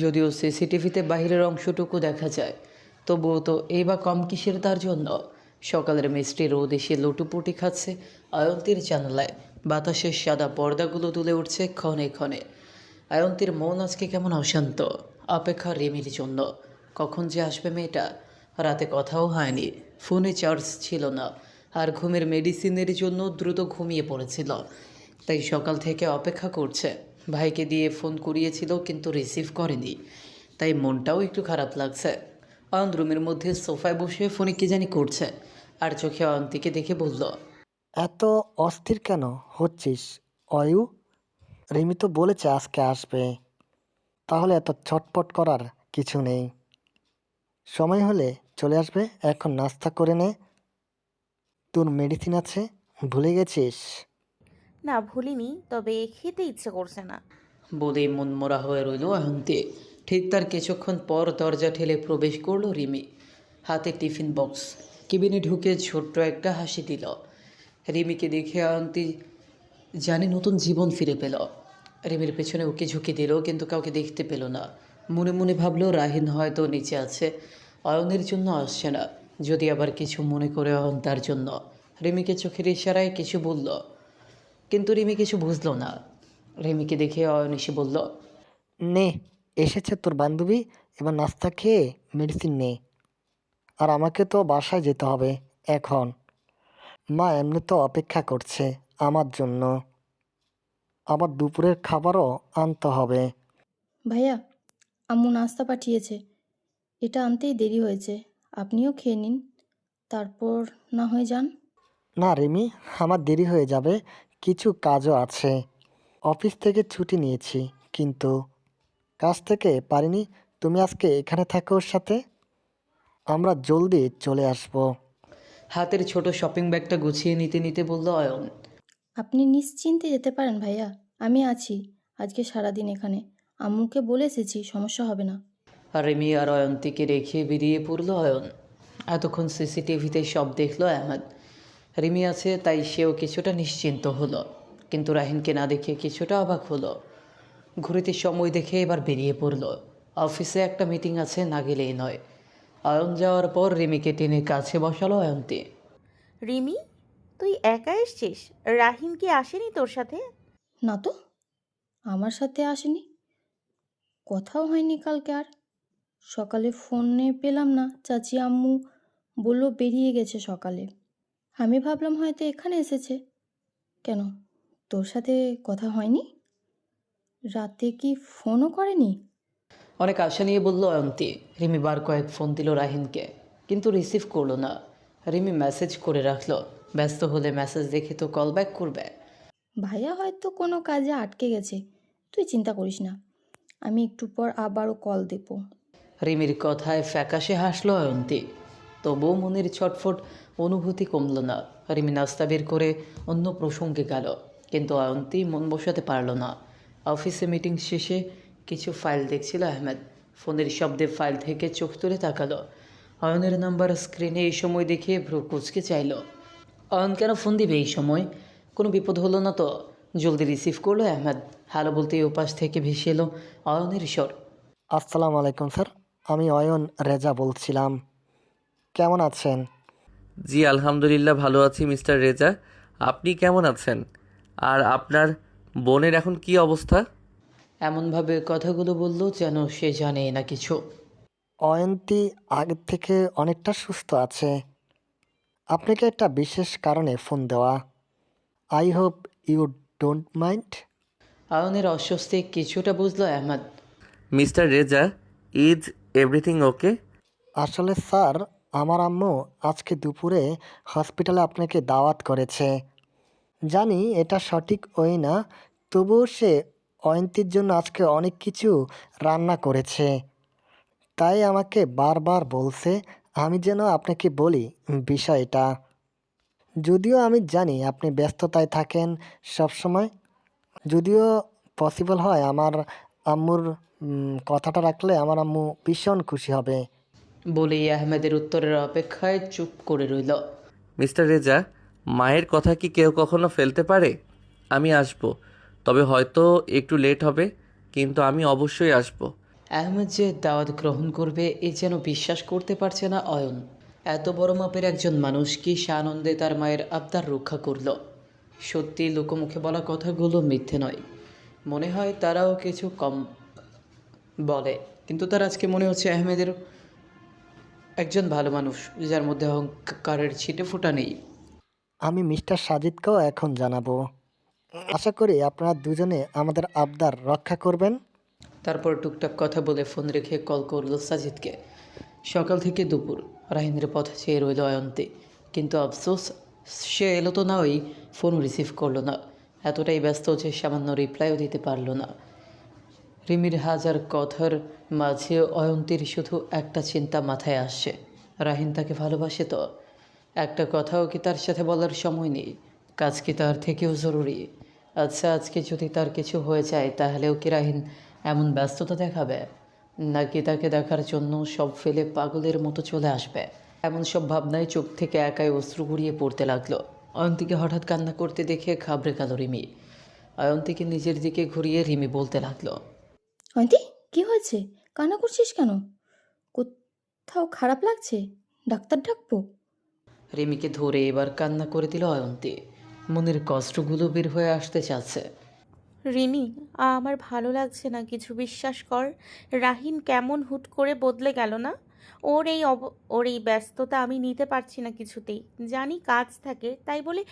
যদিও সিসিটিভিতে বাইরের অংশটুকু দেখা যায়, তবুও তো এই বা কম কিসের তার জন্য। সকালের মিষ্টি রোদ এসে লুটুপুটি খাচ্ছে অয়ন্তীর জানালায়। বাতাসের সাদা পর্দাগুলো তুলে উঠছে ক্ষণে ক্ষণে। অয়ন্তীর মন আজকে কেমন অশান্ত, অপেক্ষা রিমির জন্য। কখন যে আসবে মেয়েটা। রাতে কথাও হয়নি, ফোনে চার্জ ছিল না, আর ঘুমের মেডিসিনের জন্য দ্রুত ঘুমিয়ে পড়েছিল। তাই সকাল থেকে অপেক্ষা করছে। ভাইকে দিয়ে ফোন করিয়েছিল কিন্তু রিসিভ করেনি, তাই মনটাও একটু খারাপ লাগছে। অয়ন রুমের মধ্যে সোফায় বসে ফোনে কী জানি করছে, আর চোখে অয়ন্তীকে দেখে বলল, এত অস্থির কেন হচ্ছিস অয়ু? রিমি তো বলেছে আজকে আসবে, তাহলে এত ছটপট করার কিছু নেই। সময় হলে চলে আসবে। এখন নাস্তা করে নে, তোর মেডিসিন আছে, ভুলে গেছিস? না ভুলিনি, তবে খেতে ইচ্ছে করছে না। বলে মনমরা হয়ে রইল অয়ন্তী। ঠিক তার কিছুক্ষণ পর দরজা ঠেলে প্রবেশ করলো রিমি, হাতে টিফিন বক্স। কেবিনে ঢুকে ছোট্ট একটা হাসি দিল। রিমিকে দেখে অয়ন্তী জানে নতুন জীবন ফিরে পেল। রিমির পেছনে ওকে ঝুঁকি দিল, কিন্তু কাউকে দেখতে পেল না। মনে মনে ভাবলো রাহিন হয়তো নিচে আছে, অয়নের জন্য আসছে না। যদি আবার কিছু মনে করে অয়ন তার জন্য। রিমিকে চোখের ইশারায় কিছু বলল, কিন্তু রিমি কিছু বুঝলো না। রিমিকে দেখে অয়ন এসে বলল, নে, এসেছে তোর বান্ধবী, এবার নাস্তা খেয়ে মেডিসিন নে। আর আমাকে তো বাসায় যেতে হবে এখন। মা এমনি তো অপেক্ষা করছে আমার জন্য, আবার দুপুরের খাবারও আনতে হবে। ভাইয়া, আম্মু নাস্তা পাঠিয়েছে, এটা আনতেই দেরি হয়েছে, আপনিও খেয়ে নিন, তারপর না হয় যান। না রিমি, আমার দেরি হয়ে যাবে, কিছু কাজও আছে। অফিস থেকে ছুটি নিয়েছি, কিন্তু কাজ থেকে পারিনি। তুমি আজকে এখানে থাকো ওর সাথে, আমরা জলদি চলে আসবো। হাতের ছোট শপিং ব্যাগটা গুছিয়ে নিতে নিতে বলল অয়ন। আপনি নিশ্চিন্তে যেতে পারেন ভাইয়া, আমি আছি আজকে সারাদিন এখানে। আম্মুকে বলে এসেছি, সমস্যা হবে না। আর রিমি আর অয়ন্তীকে রেখে বেরিয়ে পড়ল অয়ন। এতক্ষণ সিসিটিভিতে সব দেখলো আহমেদ। রিমি আছে তাই সেও কিছুটা নিশ্চিন্ত হলো, কিন্তু রাহিনকে না দেখে কিছুটা অবাক হলো। ঘড়িতে সময় দেখে এবার বেরিয়ে পড়ল। অফিসে একটা মিটিং আছে, না গেলেই নয়। অয়ন যাওয়ার পর রিমিকে টেনে কাছে বসালো অয়ন্তী। রিমি, তুই একা এসছিস? রাহিম কি আসেনি তোর সাথে? না তো, আমার সাথে আসেনি, কথাও হয়নি কালকে। আর সকালে ফোনে পেলাম না, চাচি আম্মু বলল বেরিয়ে গেছে সকালে। আমি ভাবলাম হয়তো এখানে এসেছে। কেন, তোর সাথে কথা হয়নি? রাতে কি ফোনও করেনি? অনেক আশা নিয়ে বলল অয়ন্তী। রিমি বার কয়েক ফোন দিল রাহিনকে, কিন্তু রিসিভ করলো না। রিমি মেসেজ করে রাখলো, ব্যস্ত হলে মেসেজ দেখে তো কল ব্যাক করবে। ভাইয়া হয়তো কোনো কাজে আটকে গেছে, তুই চিন্তা করিস না, আমি একটু পর আবারও কল দেবো। রিমির কথায় ফ্যাকাশে হাসলো অয়ন্তী, তবুও মনের ছটফট অনুভূতি কমল না। রিমি নাস্তা বের করে অন্য প্রসঙ্গে গেল, কিন্তু অয়ন্তী মন বসাতে পারল না। অফিসে মিটিং শেষে কিছু ফাইল দেখছিল আহমেদ। ফোনের শব্দে ফাইল থেকে চোখ তুলে তাকালো। অয়নের নাম্বার স্ক্রিনে এই সময় দেখে ভ্রু কুচকে চাইল। অয়ন কেন ফোন দিবে এই সময়? কোনো বিপদ হলো না তো? জলদি রিসিভ করলো আহমেদ। হ্যালো বলতেই উপাস থেকে ভেসে এলো অয়নের স্বর। আসসালামু আলাইকুম স্যার, আমি অয়ন রেজা বলছিলাম। কেমন আছেন? জি আলহামদুলিল্লাহ ভালো আছি মিস্টার রেজা। আপনি কেমন আছেন? আর আপনার বোনের এখন কি অবস্থা? এমনভাবে কথাগুলো বলল যেন সে জানে না কিছু। অয়ন্তী আগের থেকে অনেকটা সুস্থ আছে। আপনাকে একটা বিশেষ কারণে ফোন দেওয়া। I hope you don't mind. আয়নের অস্বস্তি কিছুটা বুঝলো Ahmed. Mister Reza, is everything okay? আসলে স্যার, আমার আম্মু আজকে দুপুরে হসপিটালে আপনাকে দাওয়াত করেছে। জানি এটা সঠিক ওই না, তবুও সে অয়ন্তীর জন্য আজকে অনেক কিছু রান্না করেছে। তাই আমাকে বারবার বলছে আমি যেন আপনাকে বলি বিষয়টা। যদিও আমি জানি আপনি ব্যস্ততায় থাকেন সবসময়, যদিও পসিবল হয় আমার আম্মুর কথাটা রাখলে আমার আম্মু ভীষণ খুশি হবে। বলেই আহমেদের উত্তরের অপেক্ষায় চুপ করে রইল। মিস্টার রেজা, মায়ের কথা কি কেউ কখনো ফেলতে পারে? আমি আসব, তবে হয়তো একটু লেট হবে, কিন্তু আমি অবশ্যই আসব। আহমেদ যে দাওয়াত গ্রহণ করবে এ যেন বিশ্বাস করতে পারছে না অয়ন। এত বড় মাপের একজন মানুষ কি সানন্দে তার মায়ের আবদার রক্ষা করল। সত্যি লোকমুখে বলা কথাগুলো মিথ্যে নয়। মনে হয় তারাও কিছু কম বলে, কিন্তু তার আজকে মনে হচ্ছে আহমেদের একজন ভালো মানুষ, যার মধ্যে অহংকারের ছিটে ফোঁটা নেই। আমি মিস্টার সাজিদকেও এখন জানাবো। আশা করি আপনারা দুজনে আমাদের আবদার রক্ষা করবেন। তারপর টুকটাক কথা বলে ফোন রেখে কল করলো সাজিদকে। সকাল থেকে দুপুর রাহিনের পথে চেয়ে রইল অয়ন্তী, কিন্তু আফসোস সে এলো তো না, ওই ফোন রিসিভ করলো না। এতটাই ব্যস্ত যে সামান্য রিপ্লাইও দিতে পারলো না। রিমির হাজার কথার মাঝে অয়ন্তীর শুধু একটা চিন্তা মাথায় আসছে, রাহিন তাকে ভালোবাসে তো? একটা কথাও কি তার সাথে বলার সময় নেই? কাজ কি তার থেকেও জরুরি? আচ্ছা, আজকে যদি তার কিছু হয়ে যায় তাহলেও কি রাহিন এমন ব্যস্ততা দেখাবে, নাকি তাকে দেখার জন্য সব ফেলে পাগলের মতো চলে আসবে? এমন সব ভাবনায় চোখ থেকে একাই অশ্রু গড়িয়ে পড়তে লাগলো। অয়ন্তীকে হঠাৎ কান্না করতে দেখে ঘাবড়ে গেল রিমি। অয়ন্তীকে নিজের দিকে ঘুরিয়ে রিমি বলতে লাগলো। অয়ন্তী, কি হয়েছে? কান্না করছিস কেন? কোথাও খারাপ লাগছে? ডাক্তার ডাকবো? রিমিকে ধরে এবার কান্না করে দিল অয়ন্তী। মনের কষ্টগুলো বের হয়ে আসতে চাচ্ছে। রিমি, আমার ভালো লাগছে না কিছু, বিশ্বাস কর। রাহিন কেমন হুট করে বদলে গেল না? ওর এই ব্যস্ততা আমি নিতে পারছি না কিছুতেই। জানি কাজ থাকে, তাই বলে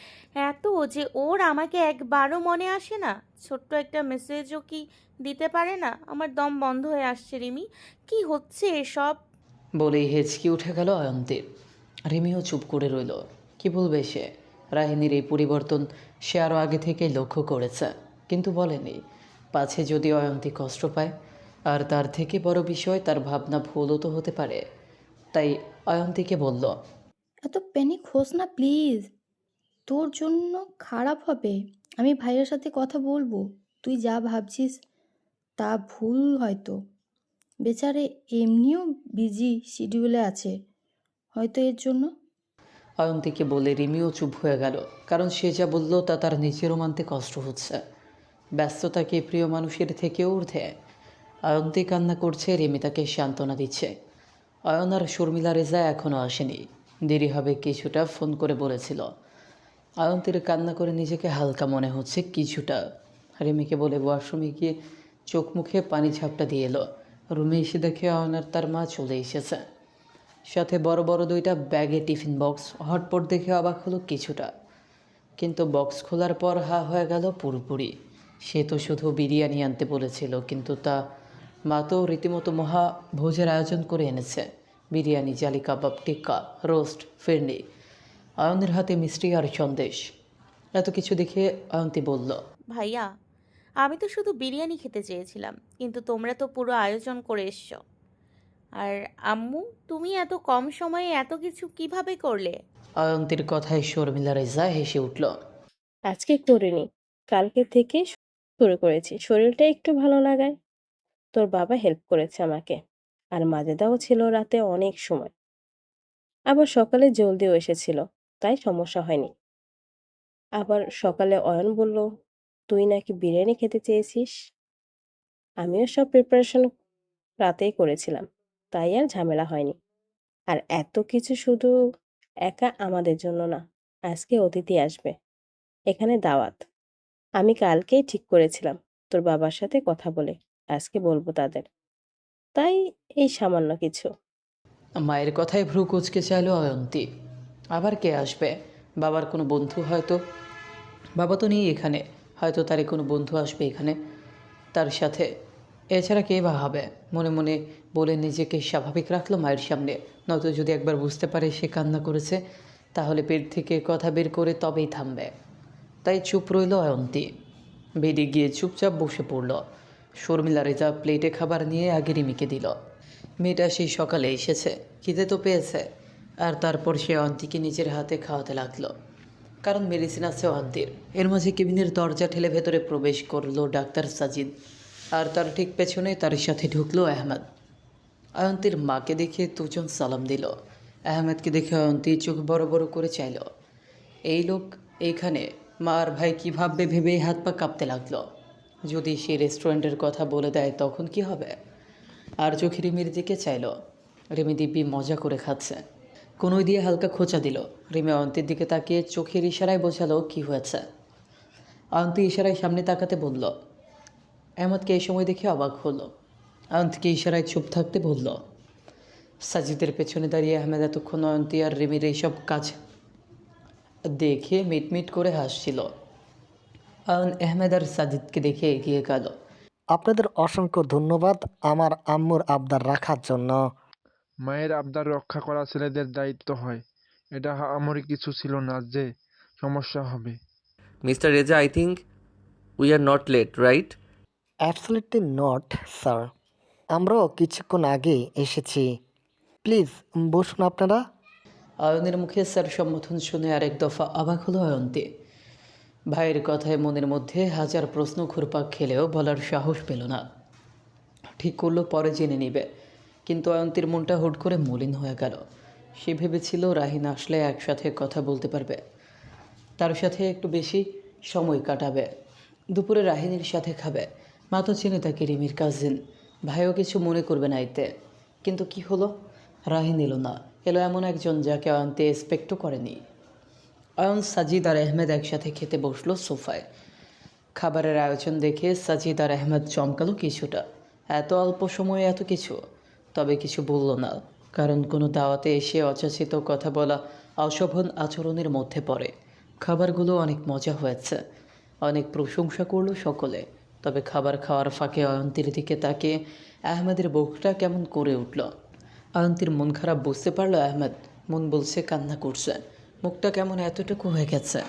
এত যে ওর আমাকে একবারও মনে আসে না। ছোট্ট একটা মেসেজও কি দিতে পারে না? আমার দম বন্ধ হয়ে আসছে রিমি, কি হচ্ছে এসব? বলেই হেঁচকি উঠে গেল অয়ন্তীর। রিমিও চুপ করে রইল। কি বলবে সে? রাহিনীর এই পরিবর্তন সে আরও আগে থেকেই লক্ষ্য করেছে, কিন্তু বলেনি। পাছে যদি অয়ন্তী কষ্ট পায়, আর তার থেকে বড় বিষয় তার ভাবনা ভুলও তো হতে পারে। তাই অয়ন্তীকে বলল, এত প্যানিক হোস না প্লিজ, তোর জন্য খারাপ হবে। আমি ভাইয়ের সাথে কথা বলবো। তুই যা ভাবছিস তা ভুল হয়তো। বেচারে এমনিও বিজি শিডিউলে আছে, হয়তো এর জন্য। অয়ন্তীকে বলে রিমিও চুপ হয়ে গেল, কারণ সে যা বলল তা তার নিজেরও মানতে কষ্ট হচ্ছে। ব্যস্ততাকে প্রিয় মানুষের থেকেও ঊর্ধ্বে। অয়ন্তী কান্না করছে, রিমি তাকে সান্ত্বনা দিচ্ছে। অয়ন আর শর্মিলা রেজা এখনও আসেনি, দেরি হবে কিছুটা ফোন করে বলেছিল। অয়ন্তীর কান্না করে নিজেকে হালকা মনে হচ্ছে কিছুটা। রিমিকে বলে ওয়াশরুমে গিয়ে চোখ মুখে পানি ঝাপটা দিয়ে এলো। রুমে এসে দেখে অয়ন আর তার মা চলে এসেছে, সাথে বড় বড় দুইটা ব্যাগে টিফিন বক্স। হটপট দেখে অবাক হলো কিছুটা, কিন্তু বক্স খোলার পর হা হয়ে গেল পুরোপুরি। সে তো শুধু বিরিয়ানি আনতে বলেছিল, কিন্তু তা মা তো রীতিমতো মহা ভোজের আয়োজন করে এনেছে। বিরিয়ানি, জালি কাবাব, টিক্কা, রোস্ট, ফিরনি, অয়নের হাতে মিষ্টি আর সন্দেশ। এত কিছু দেখে অয়ন্তী বলল, ভাইয়া, আমি তো শুধু বিরিয়ানি খেতে চেয়েছিলাম, কিন্তু তোমরা তো পুরো আয়োজন করে এসছো। আর আম্মু, তুমি এত কম সময়ে এত কিছু কিভাবে করলে? অয়ন্তীর কথায় শর্মিলা রেজা হেসে উঠল। আজকে করিনি, কালকে থেকে শুরু করেছি শরীরটা একটু ভালো লাগায়। তোর বাবা হেল্প করেছে আমাকে, আর মাজেদাও ছিল রাতে অনেক সময়, আবার সকালে জলদিও এসেছিল, তাই সমস্যা হয়নি। আবার সকালে অয়ন বলল তুই নাকি বিরিয়ানি খেতে চেয়েছিস। আমিও সব প্রিপারেশন রাতেই করেছিলাম, তাই আর ঝামেলা হয়নি। আর এত কিছু শুধু একা আমাদের জন্য না, আজকে অতিথি আসবে, এখানে দাওয়াত। আমি কালকেই ঠিক করেছিলাম তোর বাবার সাথে কথা বলে আজকে বলবো তাদের, তাই এই সামান্য কিছু। মায়ের কথায় ভ্রু কুঁচকে চাইল অয়ন্তী। আবার কে আসবে? বাবার কোনো বন্ধু হয়তো। বাবা তো নেই এখানে, হয়তো তারই কোনো বন্ধু আসবে এখানে তার সাথে। এছাড়া কে বা হবে? মনে মনে বলে নিজেকে স্বাভাবিক রাখলো মায়ের সামনে। নয়তো যদি একবার বুঝতে পারে সে কান্না করেছে, তাহলে পেট থেকে কথা বের করে তবেই থামবে। তাই চুপ রইল অয়ন্তী। বেরিয়ে গিয়ে চুপচাপ বসে পড়ল। শর্মিলা রেজা প্লেটে খাবার নিয়ে আগে রিমিকে দিল। মেয়েটা সেই সকালে এসেছে, খিদে তো পেয়েছে। আর তারপর সে অয়ন্তীকে নিজের হাতে খাওয়াতে লাগলো, কারণ মেডিসিন আছে অয়ন্তীর। এর মাঝে কেবিনের দরজা ঠেলে ভেতরে প্রবেশ করলো ডাক্তার সাজিদ, আর তার ঠিক পেছনে তার সাথে ঢুকলো আহমেদ। অয়ন্তীর মাকে দেখে দুজন সালাম দিল। আহমেদকে দেখে অয়ন্তী চোখ বড় বড় করে চাইল। এই লোক এইখানে, মা আর ভাই কী ভাববে ভেবেই হাত পা কাঁপতে লাগলো। যদি সে রেস্টুরেন্টের কথা বলে দেয় তখন কি হবে? আর চোখে রিমির দিকে চাইল। রিমি দিব্যি মজা করে খাচ্ছে, কোনোই দিয়ে হালকা খোঁচা দিল। রিমি অয়ন্তীর দিকে তাকিয়ে চোখের ইশারায় বোঝালো কী হয়েছে। অয়ন্তী ইশারায় সামনে তাকাতে বলল। আহমদকে এই সময় দেখে অবাক হলো। অয়ন্তীকে ইশারায় চুপ থাকতে বলল। সাজিদের পেছনে দাঁড়িয়ে আহমেদ এতক্ষণ অয়ন্তী আর রিমির এইসব কাজ দেখে মিটমিট করে হাসছিল। অয়ন আহমেদ আর সাজিদকে দেখে এগিয়ে গেল। আপনাদের অসংখ্য ধন্যবাদ আমার আম্মুর আবদার রাখার জন্য। মায়ের আবদার রক্ষা করা ছেলেদের দায়িত্ব হয়। এটা আমারই কিছু ছিল না যে সমস্যা হবে। Mister Reza, I think we are not late, right? Absolutely not sir, আমরাও কিছুক্ষণ আগে এসেছি। প্লিজ বসুন আপনারা। অয়নের মুখে স্যার সম্বোধন শুনে আরেক দফা অবাক হলো অয়ন্তী। ভাইয়ের কথায় মনের মধ্যে হাজার প্রশ্ন ঘুরপাক খেলেও বলার সাহস পেল না। ঠিক করলো পরে জেনে নেবে, কিন্তু অয়ন্তীর মনটা হুট করে মলিন হয়ে গেল। সে ভেবেছিল রাহিন আসলে একসাথে কথা বলতে পারবে, তার সাথে একটু বেশি সময় কাটাবে, দুপুরে রাহিনীর সাথে খাবে। মা তো চেনে তাকে, রিমির কাজিন, ভাইও কিছু মনে করবে না এতে। কিন্তু কি হলো? রাহিন এলো না। এলো এমন একজন যাকে অয়ন্তী এক্সপেক্টও করেনি। অয়ন, সাজিদ আর আহমেদ একসাথে খেতে বসলো সোফায়। খাবারের আয়োজন দেখে সাজিদ আর আহমেদ চমকালো কিছুটা। এত অল্প সময়ে এত কিছু। তবে কিছু বলল না, কারণ কোনো দাওয়াতে এসে অযাচিত কথা বলা অশোভন আচরণের মধ্যে পড়ে। খাবারগুলো অনেক মজা হয়েছে, অনেক প্রশংসা করলো সকলে। তবে খাবার খাওয়ার ফাঁকে অয়ন্তীর দিকে তাকিয়ে আহমেদের বুকটা কেমন করে উঠল। অয়ন্তীর মন খারাপ বুঝতে পারলো আহমেদ। মন বলছে কান্না করছে, মুখটা কেমন এতটুকু হয়ে গেছে।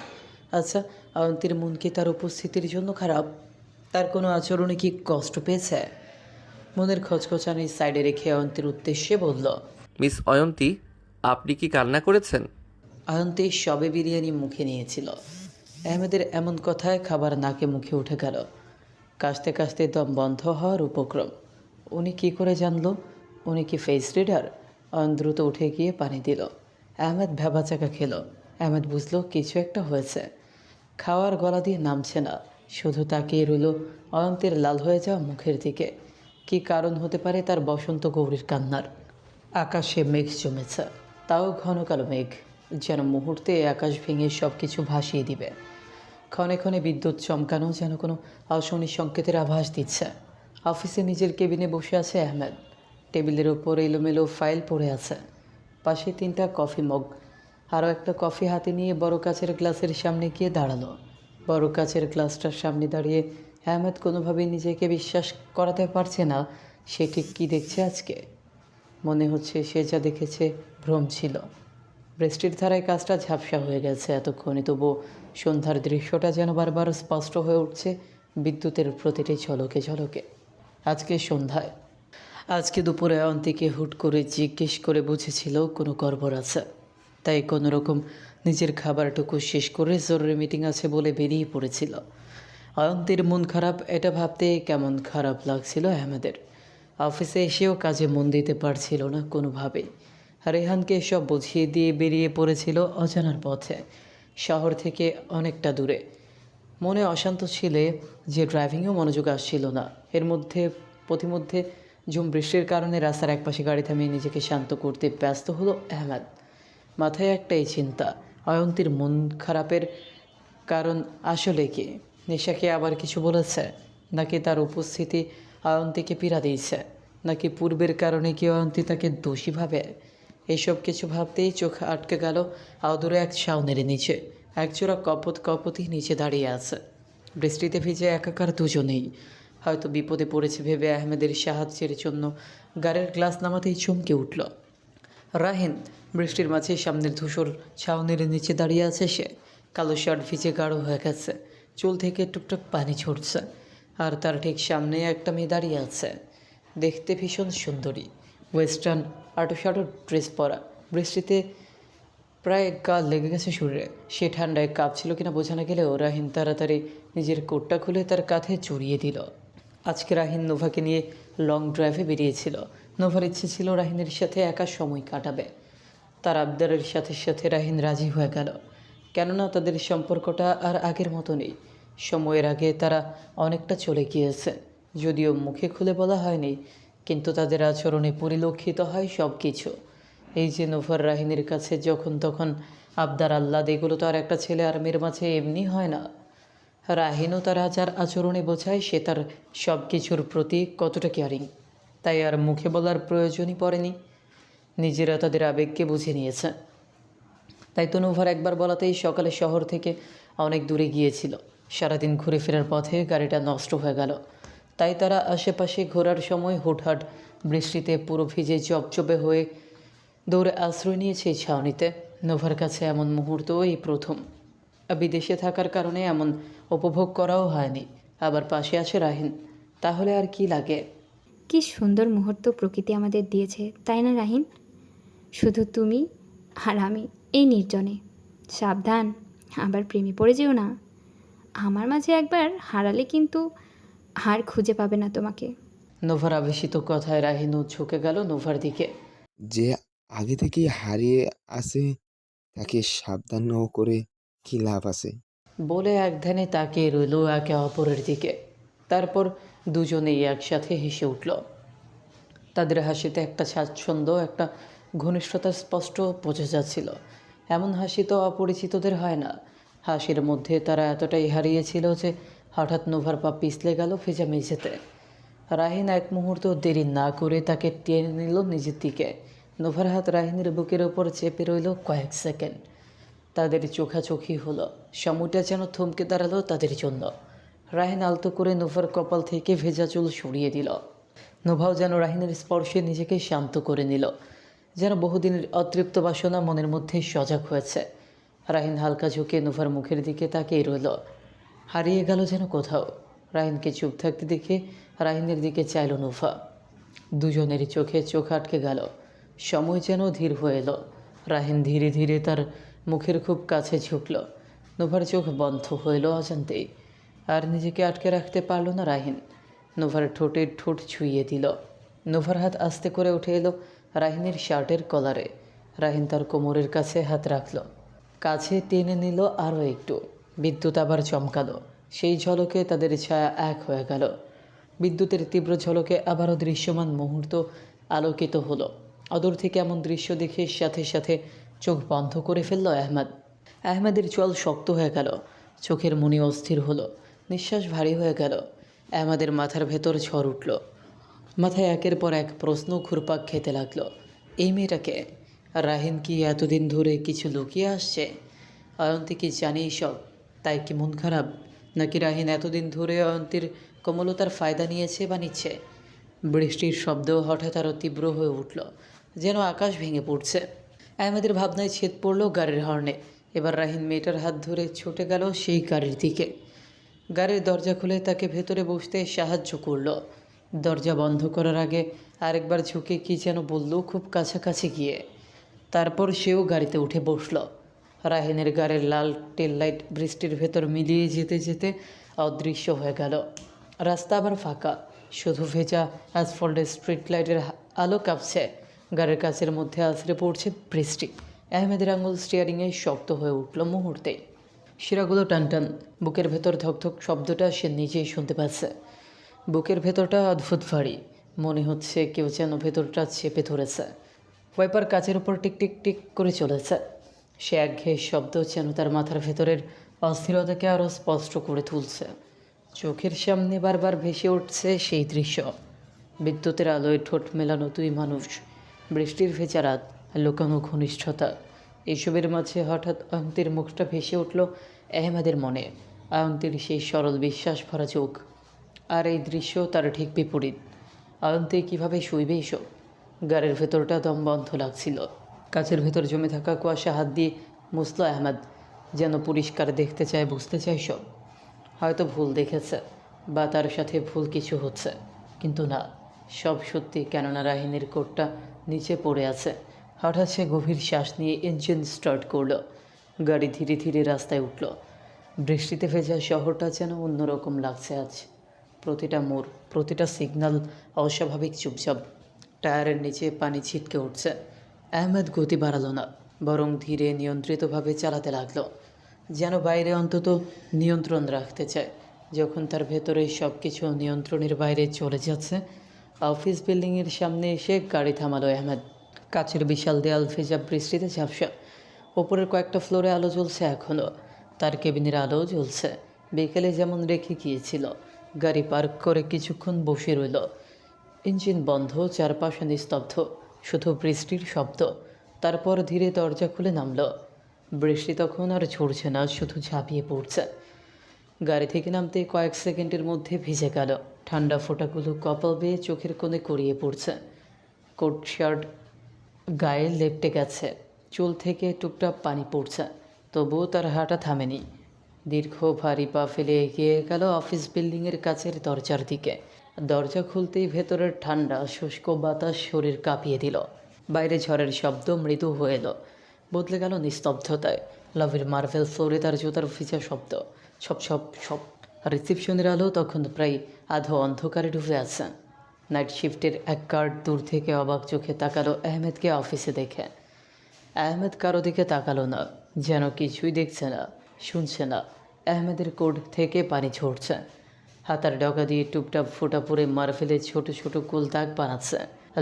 আচ্ছা, অয়ন্তীর মন কি তার উপস্থিতির জন্য খারাপ? তার কোনো আচরণে কি কষ্ট পেয়েছে? মনের খচখচানি সাইডে রেখে অয়ন্তীর উদ্দেশ্যে বলল। মিস অয়ন্তী, আপনি কি কান্না করেছেন? অয়ন্তী সবে বিরিয়ানি মুখে নিয়েছিল। আহমেদের এমন কথায় খাবার নাকে মুখে উঠে গেল। কাশতে কাশতে দম বন্ধ হওয়ার উপক্রম। উনি কি করে জানলো? উনি কি ফেস রিডার? অয়ন দ্রুত উঠে গিয়ে পানি দিল। আহমেদ ভ্যাবাচাকা খেল। আহমেদ বুঝলো কিছু একটা হয়েছে। খাওয়ার গলা দিয়ে নামছে না, শুধু তাকিয়ে রইল অয়ন্তীর লাল হয়ে যাওয়া মুখের দিকে। কি কারণ হতে পারে তার বসন্ত গৌরীর কান্নার? আকাশে মেঘ জমেছে, তাও ঘন কালো মেঘ, যেন মুহূর্তে আকাশ ভেঙে সব কিছু ভাসিয়ে দিবে। ক্ষণে ক্ষণে বিদ্যুৎ চমকানো যেন কোনো অশনি সংকেতের আভাস দিচ্ছে। অফিসে নিজের কেবিনে বসে আছে আহমেদ। টেবিলের ওপর এলোমেলো ফাইল পড়ে আছে, পাশে 3টা কফি মগ। আরও একটা কফি হাতে নিয়ে বড় কাচের গ্লাসের সামনে গিয়ে দাঁড়ালো। বড় কাচের গ্লাসটার সামনে দাঁড়িয়ে আহমেদ কোনোভাবেই নিজেকে বিশ্বাস করাতে পারছে না সে ঠিক কী দেখছে আজকে। মনে হচ্ছে সে যা দেখেছে ভ্রম ছিল। বৃষ্টির ধারায় কাজটা ঝাপসা হয়ে গেছে এতক্ষণে, তবু সন্ধ্যার দৃশ্যটা যেন বারবার স্পষ্ট হয়ে উঠছে বিদ্যুতের প্রতিটি ঝলকে ঝলকে। আজকে সন্ধ্যায়, আজকে দুপুরে অয়ন্তীকে হুট করে জিজ্ঞেস করে বুঝেছিল কোনো গড়বড় আছে। তাই কোনো রকম নিজের খাবারটুকু শেষ করে জরুরি মিটিং আছে বলে বেরিয়ে পড়েছিল। অয়ন্তীর মন খারাপ, এটা ভাবতে কেমন খারাপ লাগছিল আহমেদের। অফিসে এসেও কাজে মন দিতে পারছিল না কোনোভাবেই। রেহানকে সব বুঝিয়ে দিয়ে বেরিয়ে পড়েছিল অজানার পথে, শহর থেকে অনেকটা দূরে। মনে অশান্ত ছিলে যে ড্রাইভিংয়েও মনোযোগ আসছিল না। এর মধ্যে পথিমধ্যে ঝুম বৃষ্টির কারণে রাস্তার একপাশে গাড়ি থামিয়ে নিজেকে শান্ত করতে ব্যস্ত হলো আহমেদ। মাথায় একটাই চিন্তা, অয়ন্তীর মন খারাপের কারণ আসলে কি? নেশাকে আবার কিছু বলেছে, নাকি তার উপস্থিতি অয়ন্তীকে পীড়া দিয়েছে, নাকি পূর্বের কারণে কি অয়ন্তী তাকে দোষী ভাবে? এইসব কিছু ভাবতেই চোখ আটকে গেল আদুরে এক ছাউনির নিচে। একজোড়া কপতি নিচে দাঁড়িয়ে আছে, বৃষ্টিতে ভিজে একাকার দুজনেই। হয়তো বিপদে পড়েছে ভেবে আহমেদের সাহায্যের জন্য গাড়ির গ্লাস নামাতেই চমকে উঠল রাহিন। বৃষ্টির মাঝে সামনের ধূসর ছাউনির নিচে দাঁড়িয়ে আছে সে। কালো শার্ট ভিজে গাঢ় হয়ে গেছে, চুল থেকে টুকটাক পানি ঝরছে। আর তার ঠিক সামনে একটা মেয়ে দাঁড়িয়ে আছে, দেখতে ভীষণ সুন্দরী, ওয়েস্টার্ন আটো ড্রেস পরা। বৃষ্টিতে প্রায় গা লেগে গেছে শরীরে। সে ঠান্ডায় কাঁপছিল কিনা বোঝা না গেলেও রাহিন তাড়াতাড়ি নিজের কোটটা খুলে তার কাঁধে জড়িয়ে দিল। আজকে রাহিন নোভাকে নিয়ে লং ড্রাইভে বেরিয়েছিল। নোভার ইচ্ছে ছিল রাহিনের সাথে একা সময় কাটাবে। তার আবদারের সাথে সাথে রাহিন রাজি হয়ে গেল, কেননা তাদের সম্পর্কটা আর আগের মতো নেই। সময়ের আগে তারা অনেকটা চলে গিয়েছে, যদিও মুখে খুলে বলা হয়নি, কিন্তু তাদের আচরণে পরিলক্ষিত হয় সব কিছু। এই যে নোভার রাহিনের কাছে যখন তখন আবদার আহ্লাদ, এগুলো তো আর একটা ছেলে আর মেয়ের মাঝে এমনি হয় না। রাহিনও তার আচরণে বোঝায় সে তার সব কিছুর প্রতি কতটা কেয়ারিং। তাই আর মুখে বলার প্রয়োজনই পড়েনি, নিজেরা তাদের আবেগকে বুঝে নিয়েছে। তাই তো নোভার একবার বলাতেই সকালে শহর থেকে অনেক দূরে গিয়েছিল। সারাদিন ঘুরে ফেরার পথে গাড়িটা নষ্ট হয়ে গেল। তাই তারা আশেপাশে ঘোরার সময় হুটহাট বৃষ্টিতে পুরো ভিজে চপচপে হয়ে দৌড়ে আশ্রয় নিয়েছে এই ছাউনিতে। নোভার কাছে এমন মুহূর্ত এই প্রথম। বিদেশে থাকার কারণে এমন উপভোগ করাও হয়নি। আবার পাশে আছে রাহিন, তাহলে আর কি লাগে? কি সুন্দর মুহূর্ত প্রকৃতি আমাদের দিয়েছে, তাই না রাহিন? শুধু তুমি আর আমি এই নির্জনে। সাবধান, আবার প্রেমে পড়ে যেও না। আমার মাঝে একবার হারালে কিন্তু আর খুঁজে পাবে না তোমাকে। নোভার আবেশিত কথায় রাহিনও ঝুঁকে গেল নোভার দিকে। যে আগে থেকেই হারিয়ে আছে তাকে সাবধান না করে কি লাভ আছে? বলে এক ধ্যানে তাকিয়ে রইল একে অপরের দিকে। তারপর দুজনেই একসাথে হেসে উঠল। তাদের হাসিতে একটা স্বাচ্ছন্দ্য, একটা ঘনিষ্ঠতা স্পষ্ট বোঝা যাচ্ছিল। এমন হাসি তো অপরিচিতদের হয় না। হাসির মধ্যে তারা এতটাই হারিয়েছিল যে হঠাৎ নোভার পা পিছলে গেল ভেজা মেঝেতে। রাহিন এক মুহূর্ত দেরি না করে তাকে টেনে নিল নিজের দিকে। নোভার হাত রাহিনের বুকের ওপর চেপে রইল কয়েক সেকেন্ড। তাদের চোখাচোখি হলো, সময়টা যেন থমকে দাঁড়ালো তাদের জন্য। রাহিন আলতো করে নোভার কপাল থেকে ভেজা চুল সরিয়ে দিল। নোভাও যেন রাহিনের স্পর্শে নিজেকে শান্ত করে নিল, যেন বহুদিনের অতৃপ্ত বাসনা মনের মধ্যে সজাগ হয়েছে। রাহিন হালকা ঝুঁকে নোভার মুখের দিকে তাকিয়ে রইল, হারিয়ে গেল যেন কোথাও। রাহিনকে চুপ থাকতে দেখে রাহিনের দিকে চাইল নোভা। দুজনের চোখে চোখ আটকে গেল, সময় যেন ধীর হয়ে এলো। রাহিন ধীরে ধীরে তার মুখের খুব কাছে ঝুঁকল। নোভার চোখ বন্ধ হইল অজান্তেই। আর নিজেকে আটকে রাখতে পারল না রাহিন। নোভার ঠোঁটে ঠোঁট ছুঁয়ে দিল। নোভার হাত আস্তে করে উঠে এলো রাহিনের শার্টের কলারে। রাহিন তার কোমরের কাছে হাত রাখল, কাছে টেনে নিল আরও একটু। বিদ্যুৎ আবার চমকালো। সেই ঝলকে তাদের ছায়া এক হয়ে গেল। বিদ্যুতের তীব্র ঝলকে আবারও দৃশ্যমান মুহূর্ত আলোকিত হলো। অদূর থেকে এমন দৃশ্য দেখে সাথে সাথে চোখ বন্ধ করে ফেলল আহমেদ। আহমেদের চোয়াল শক্ত হয়ে গেল, চোখের মনি অস্থির হলো, নিঃশ্বাস ভারী হয়ে গেল। আহমেদের মাথার ভেতর ঝড় উঠল। মাথায় একের পর এক প্রশ্ন ঘুরপাক খেতে লাগলো। এই মেয়েটাকে, রাহিন কি এতদিন ধরে কিছু লুকিয়ে আসছে? অয়ন্তী কি জানে সব, তাই কি মন খারাপ? নাকি রাহিন এতদিন ধরে অয়ন্তীর কোমলতার ফায়দা নিয়েছে বা নিচ্ছে? বৃষ্টির শব্দ হঠাৎ আরও তীব্র হয়ে উঠল, যেন আকাশ ভেঙে পড়ছে। আহমেদের ভাবনায় ছেদ পড়ল গাড়ির হর্নে। এবার রাহিন মেয়েটার হাত ধরে ছুটে গেল সেই গাড়ির দিকে। গাড়ির দরজা খুলে তাকে ভেতরে বসতে সাহায্য করলো। দরজা বন্ধ করার আগে আরেকবার ঝুঁকে কী যেন বলল খুব কাছাকাছি গিয়ে। তারপর সেও গাড়িতে উঠে বসল। রাহিনের গাড়ির লাল টেল লাইট বৃষ্টির ভেতর মিলিয়ে যেতে যেতে অদৃশ্য হয়ে গেল। রাস্তা আবার ফাঁকা, শুধু ভেজা অ্যাসফল্টের স্ট্রিট লাইটের আলো কাঁপছে। গাড়ির কাছের মধ্যে আছড়ে পড়ছে বৃষ্টি। আহমেদের আঙুল স্টিয়ারিংয়ে শক্ত হয়ে উঠল মুহূর্তেই। শিরাগুলো টানটান, বুকের ভেতর ধকধক শব্দটা সে নিজেই শুনতে পাচ্ছে। বুকের ভেতরটা অদ্ভুত ভারী, মনে হচ্ছে কেউ যেন ভেতরটা চেপে ধরেছে। ওয়াইপার কাচের ওপর টিক টিক টিক করে চলেছে। সে একঘেয়ে শব্দ যেন তার মাথার ভেতরের অস্থিরতাকে আরও স্পষ্ট করে তুলছে। চোখের সামনে বারবার ভেসে উঠছে সেই দৃশ্য। বিদ্যুতের আলোয় ঠোঁট মেলানো দুই মানুষ, বৃষ্টির ভেজা রাত, লুকানো ঘনিষ্ঠতা। এসবের মাঝে হঠাৎ অয়ন্তীর মুখটা ভেসে উঠল আহমেদের মনে। অয়ন্তীর সেই সরল বিশ্বাস ভরা চোখ। আর এই দৃশ্য তার ঠিক বিপরীত। অয়ন্তী কীভাবে শুইবে এসব? গাড়ির ভেতরটা দম বন্ধ লাগছিল। কাচের ভেতর জমে থাকা কুয়াশা হাত দিয়ে মুছল আহমেদ, যেন পরিষ্কার দেখতে চায়, বুঝতে চায় সব। হয়তো ভুল দেখেছে, বা তার সাথে ভুল কিছু হচ্ছে, কিন্তু না, সব সত্যি। কেননা রাহিনের কোটটা নিচে পড়ে আছে। হঠাৎ সে গভীর শ্বাস নিয়ে ইঞ্জিন স্টার্ট করলো। গাড়ি ধীরে ধীরে রাস্তায় উঠল। বৃষ্টিতে ভেজা শহরটা যেন অন্যরকম লাগছে আজ। প্রতিটা মোড়, প্রতিটা সিগন্যাল অস্বাভাবিক চুপচাপ। টায়ারের নিচে পানি ছিটকে উঠছে। আহমেদ গতি বাড়ালো না, বরং ধীরে নিয়ন্ত্রিতভাবে চালাতে লাগলো, যেন বাইরে অন্তত নিয়ন্ত্রণ রাখতে চায়। যখন তার ভেতরে সব কিছু নিয়ন্ত্রণের বাইরে চলে যাচ্ছে, অফিস বিল্ডিংয়ের সামনে এসে গাড়ি থামালো আহমেদ। কাচের বিশাল দেয়াল ভেজা বৃষ্টিতে ঝাপসা। ওপরের কয়েকটা ফ্লোরে আলো জ্বলছে এখনও। তার কেবিনের আলোও জ্বলছে, বিকেলে যেমন রেখে গিয়েছিল। গাড়ি পার্ক করে কিছুক্ষণ বসে রইল। ইঞ্জিন বন্ধ, চারপাশে নিস্তব্ধ, শুধু বৃষ্টির শব্দ। তারপর ধীরে দরজা খুলে নামল। বৃষ্টি তখন আর ঝরছে না, শুধু ঝাঁপিয়ে পড়ছে। গাড়ি থেকে নামতে কয়েক সেকেন্ডের মধ্যে ভিজে গেল। ঠান্ডা ফোঁটাগুলো কপাল বেয়ে চোখের কোণে গড়িয়ে পড়ছে। কোট শার্ট গায়ে লেপ্টে গেছে, চুল থেকে টুপটাপ পানি পড়ছে। তবুও তার হাঁটা থামেনি। দীর্ঘ ভারী পা ফেলে এগিয়ে গেল অফিস বিল্ডিংয়ের কাছের দরজার দিকে। দরজা খুলতেই ভেতরের ঠান্ডা শুষ্ক বাতাস শরীর কাঁপিয়ে দিল। বাইরে ঝড়ের শব্দ মৃদু হয়ে এলো, বদলে গেল নিস্তব্ধতায়। লবির মার্বেল ফ্লোরে তার জুতার ভিজা শব্দ। সব সব সব রিসেপশনের আলো তখন প্রায় আধো অন্ধকারে ডুবে আছে। নাইট শিফটের এক গার্ড দূর থেকে অবাক চোখে তাকালো আহমেদকে অফিসে দেখে। আহমেদ কারো দিকে তাকালো না, যেন কিছুই দেখছে না, শুনছে না। আহমেদের কোট থেকে পানি ঝরছে। হাতার ডগা দিয়ে টুপটাপ ফোঁটা পরে মার্বেলের ছোট ছোট গোল দাগ বানাচ্ছে।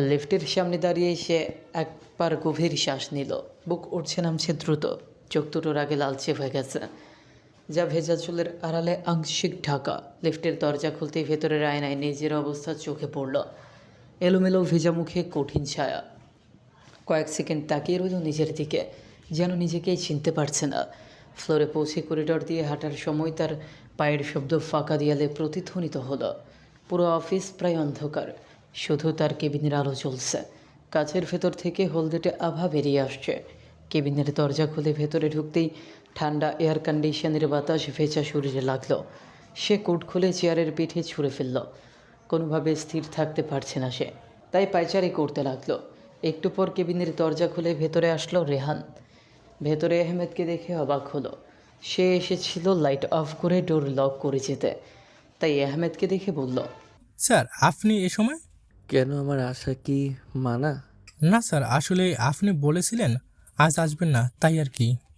লিফটের সামনে দাঁড়িয়ে সে একবার গভীর শ্বাস নিল। বুক উঠছে নামছে দ্রুত। চোখ দুটোর আগে লালচে হয়ে গেছে, যা ভেজা চুলের আড়ালে আংশিক ঢাকা। লিফটের দরজা খুলতেই ভেতরের আয়নায় নিজের অবস্থা চোখে পড়ল। এলোমেলো ভেজা মুখে কঠিন ছায়া। কয়েক সেকেন্ড তাকিয়ে রইল নিজের দিকে, যেন নিজেকেই চিনতে পারছে না। ফ্লোরে পৌঁছে করিডর দিয়ে হাঁটার সময় তার পায়ের শব্দ ফাঁকা দেয়ালে প্রতিধ্বনিত হলো। পুরো অফিস প্রায় অন্ধকার, শুধু তার কেবিনের আলো জ্বলছে। কাচের ভেতর থেকে হলদেটে আভা বেরিয়ে আসছে। কেবিনের দরজা খুলে ভেতরে ঢুকতেই ঠান্ডা এয়ার কন্ডিশনের বাতাস ভেজা শরীরে লাগলো। সে কোট খুলে চেয়ারের পিঠে ছুঁড়ে ফেলল। কোনোভাবে স্থির থাকতে পারছে না সে, তাই পায়চারি করতে লাগলো। একটু পর কেবিনের দরজা খুলে ভেতরে আসলো রেহান। ভেতরে আহমেদকে দেখে অবাক হলো। সে এসেছিল লাইট অফ করে ডোর লক করে যেতে, তাই আহমেদকে দেখে বলল, স্যার আপনি এ সময়? কেন, আমার আশা কি মানা? না স্যার, আসলে আপনি বলেছিলেন আজ আসবেন না, তাই আর কি।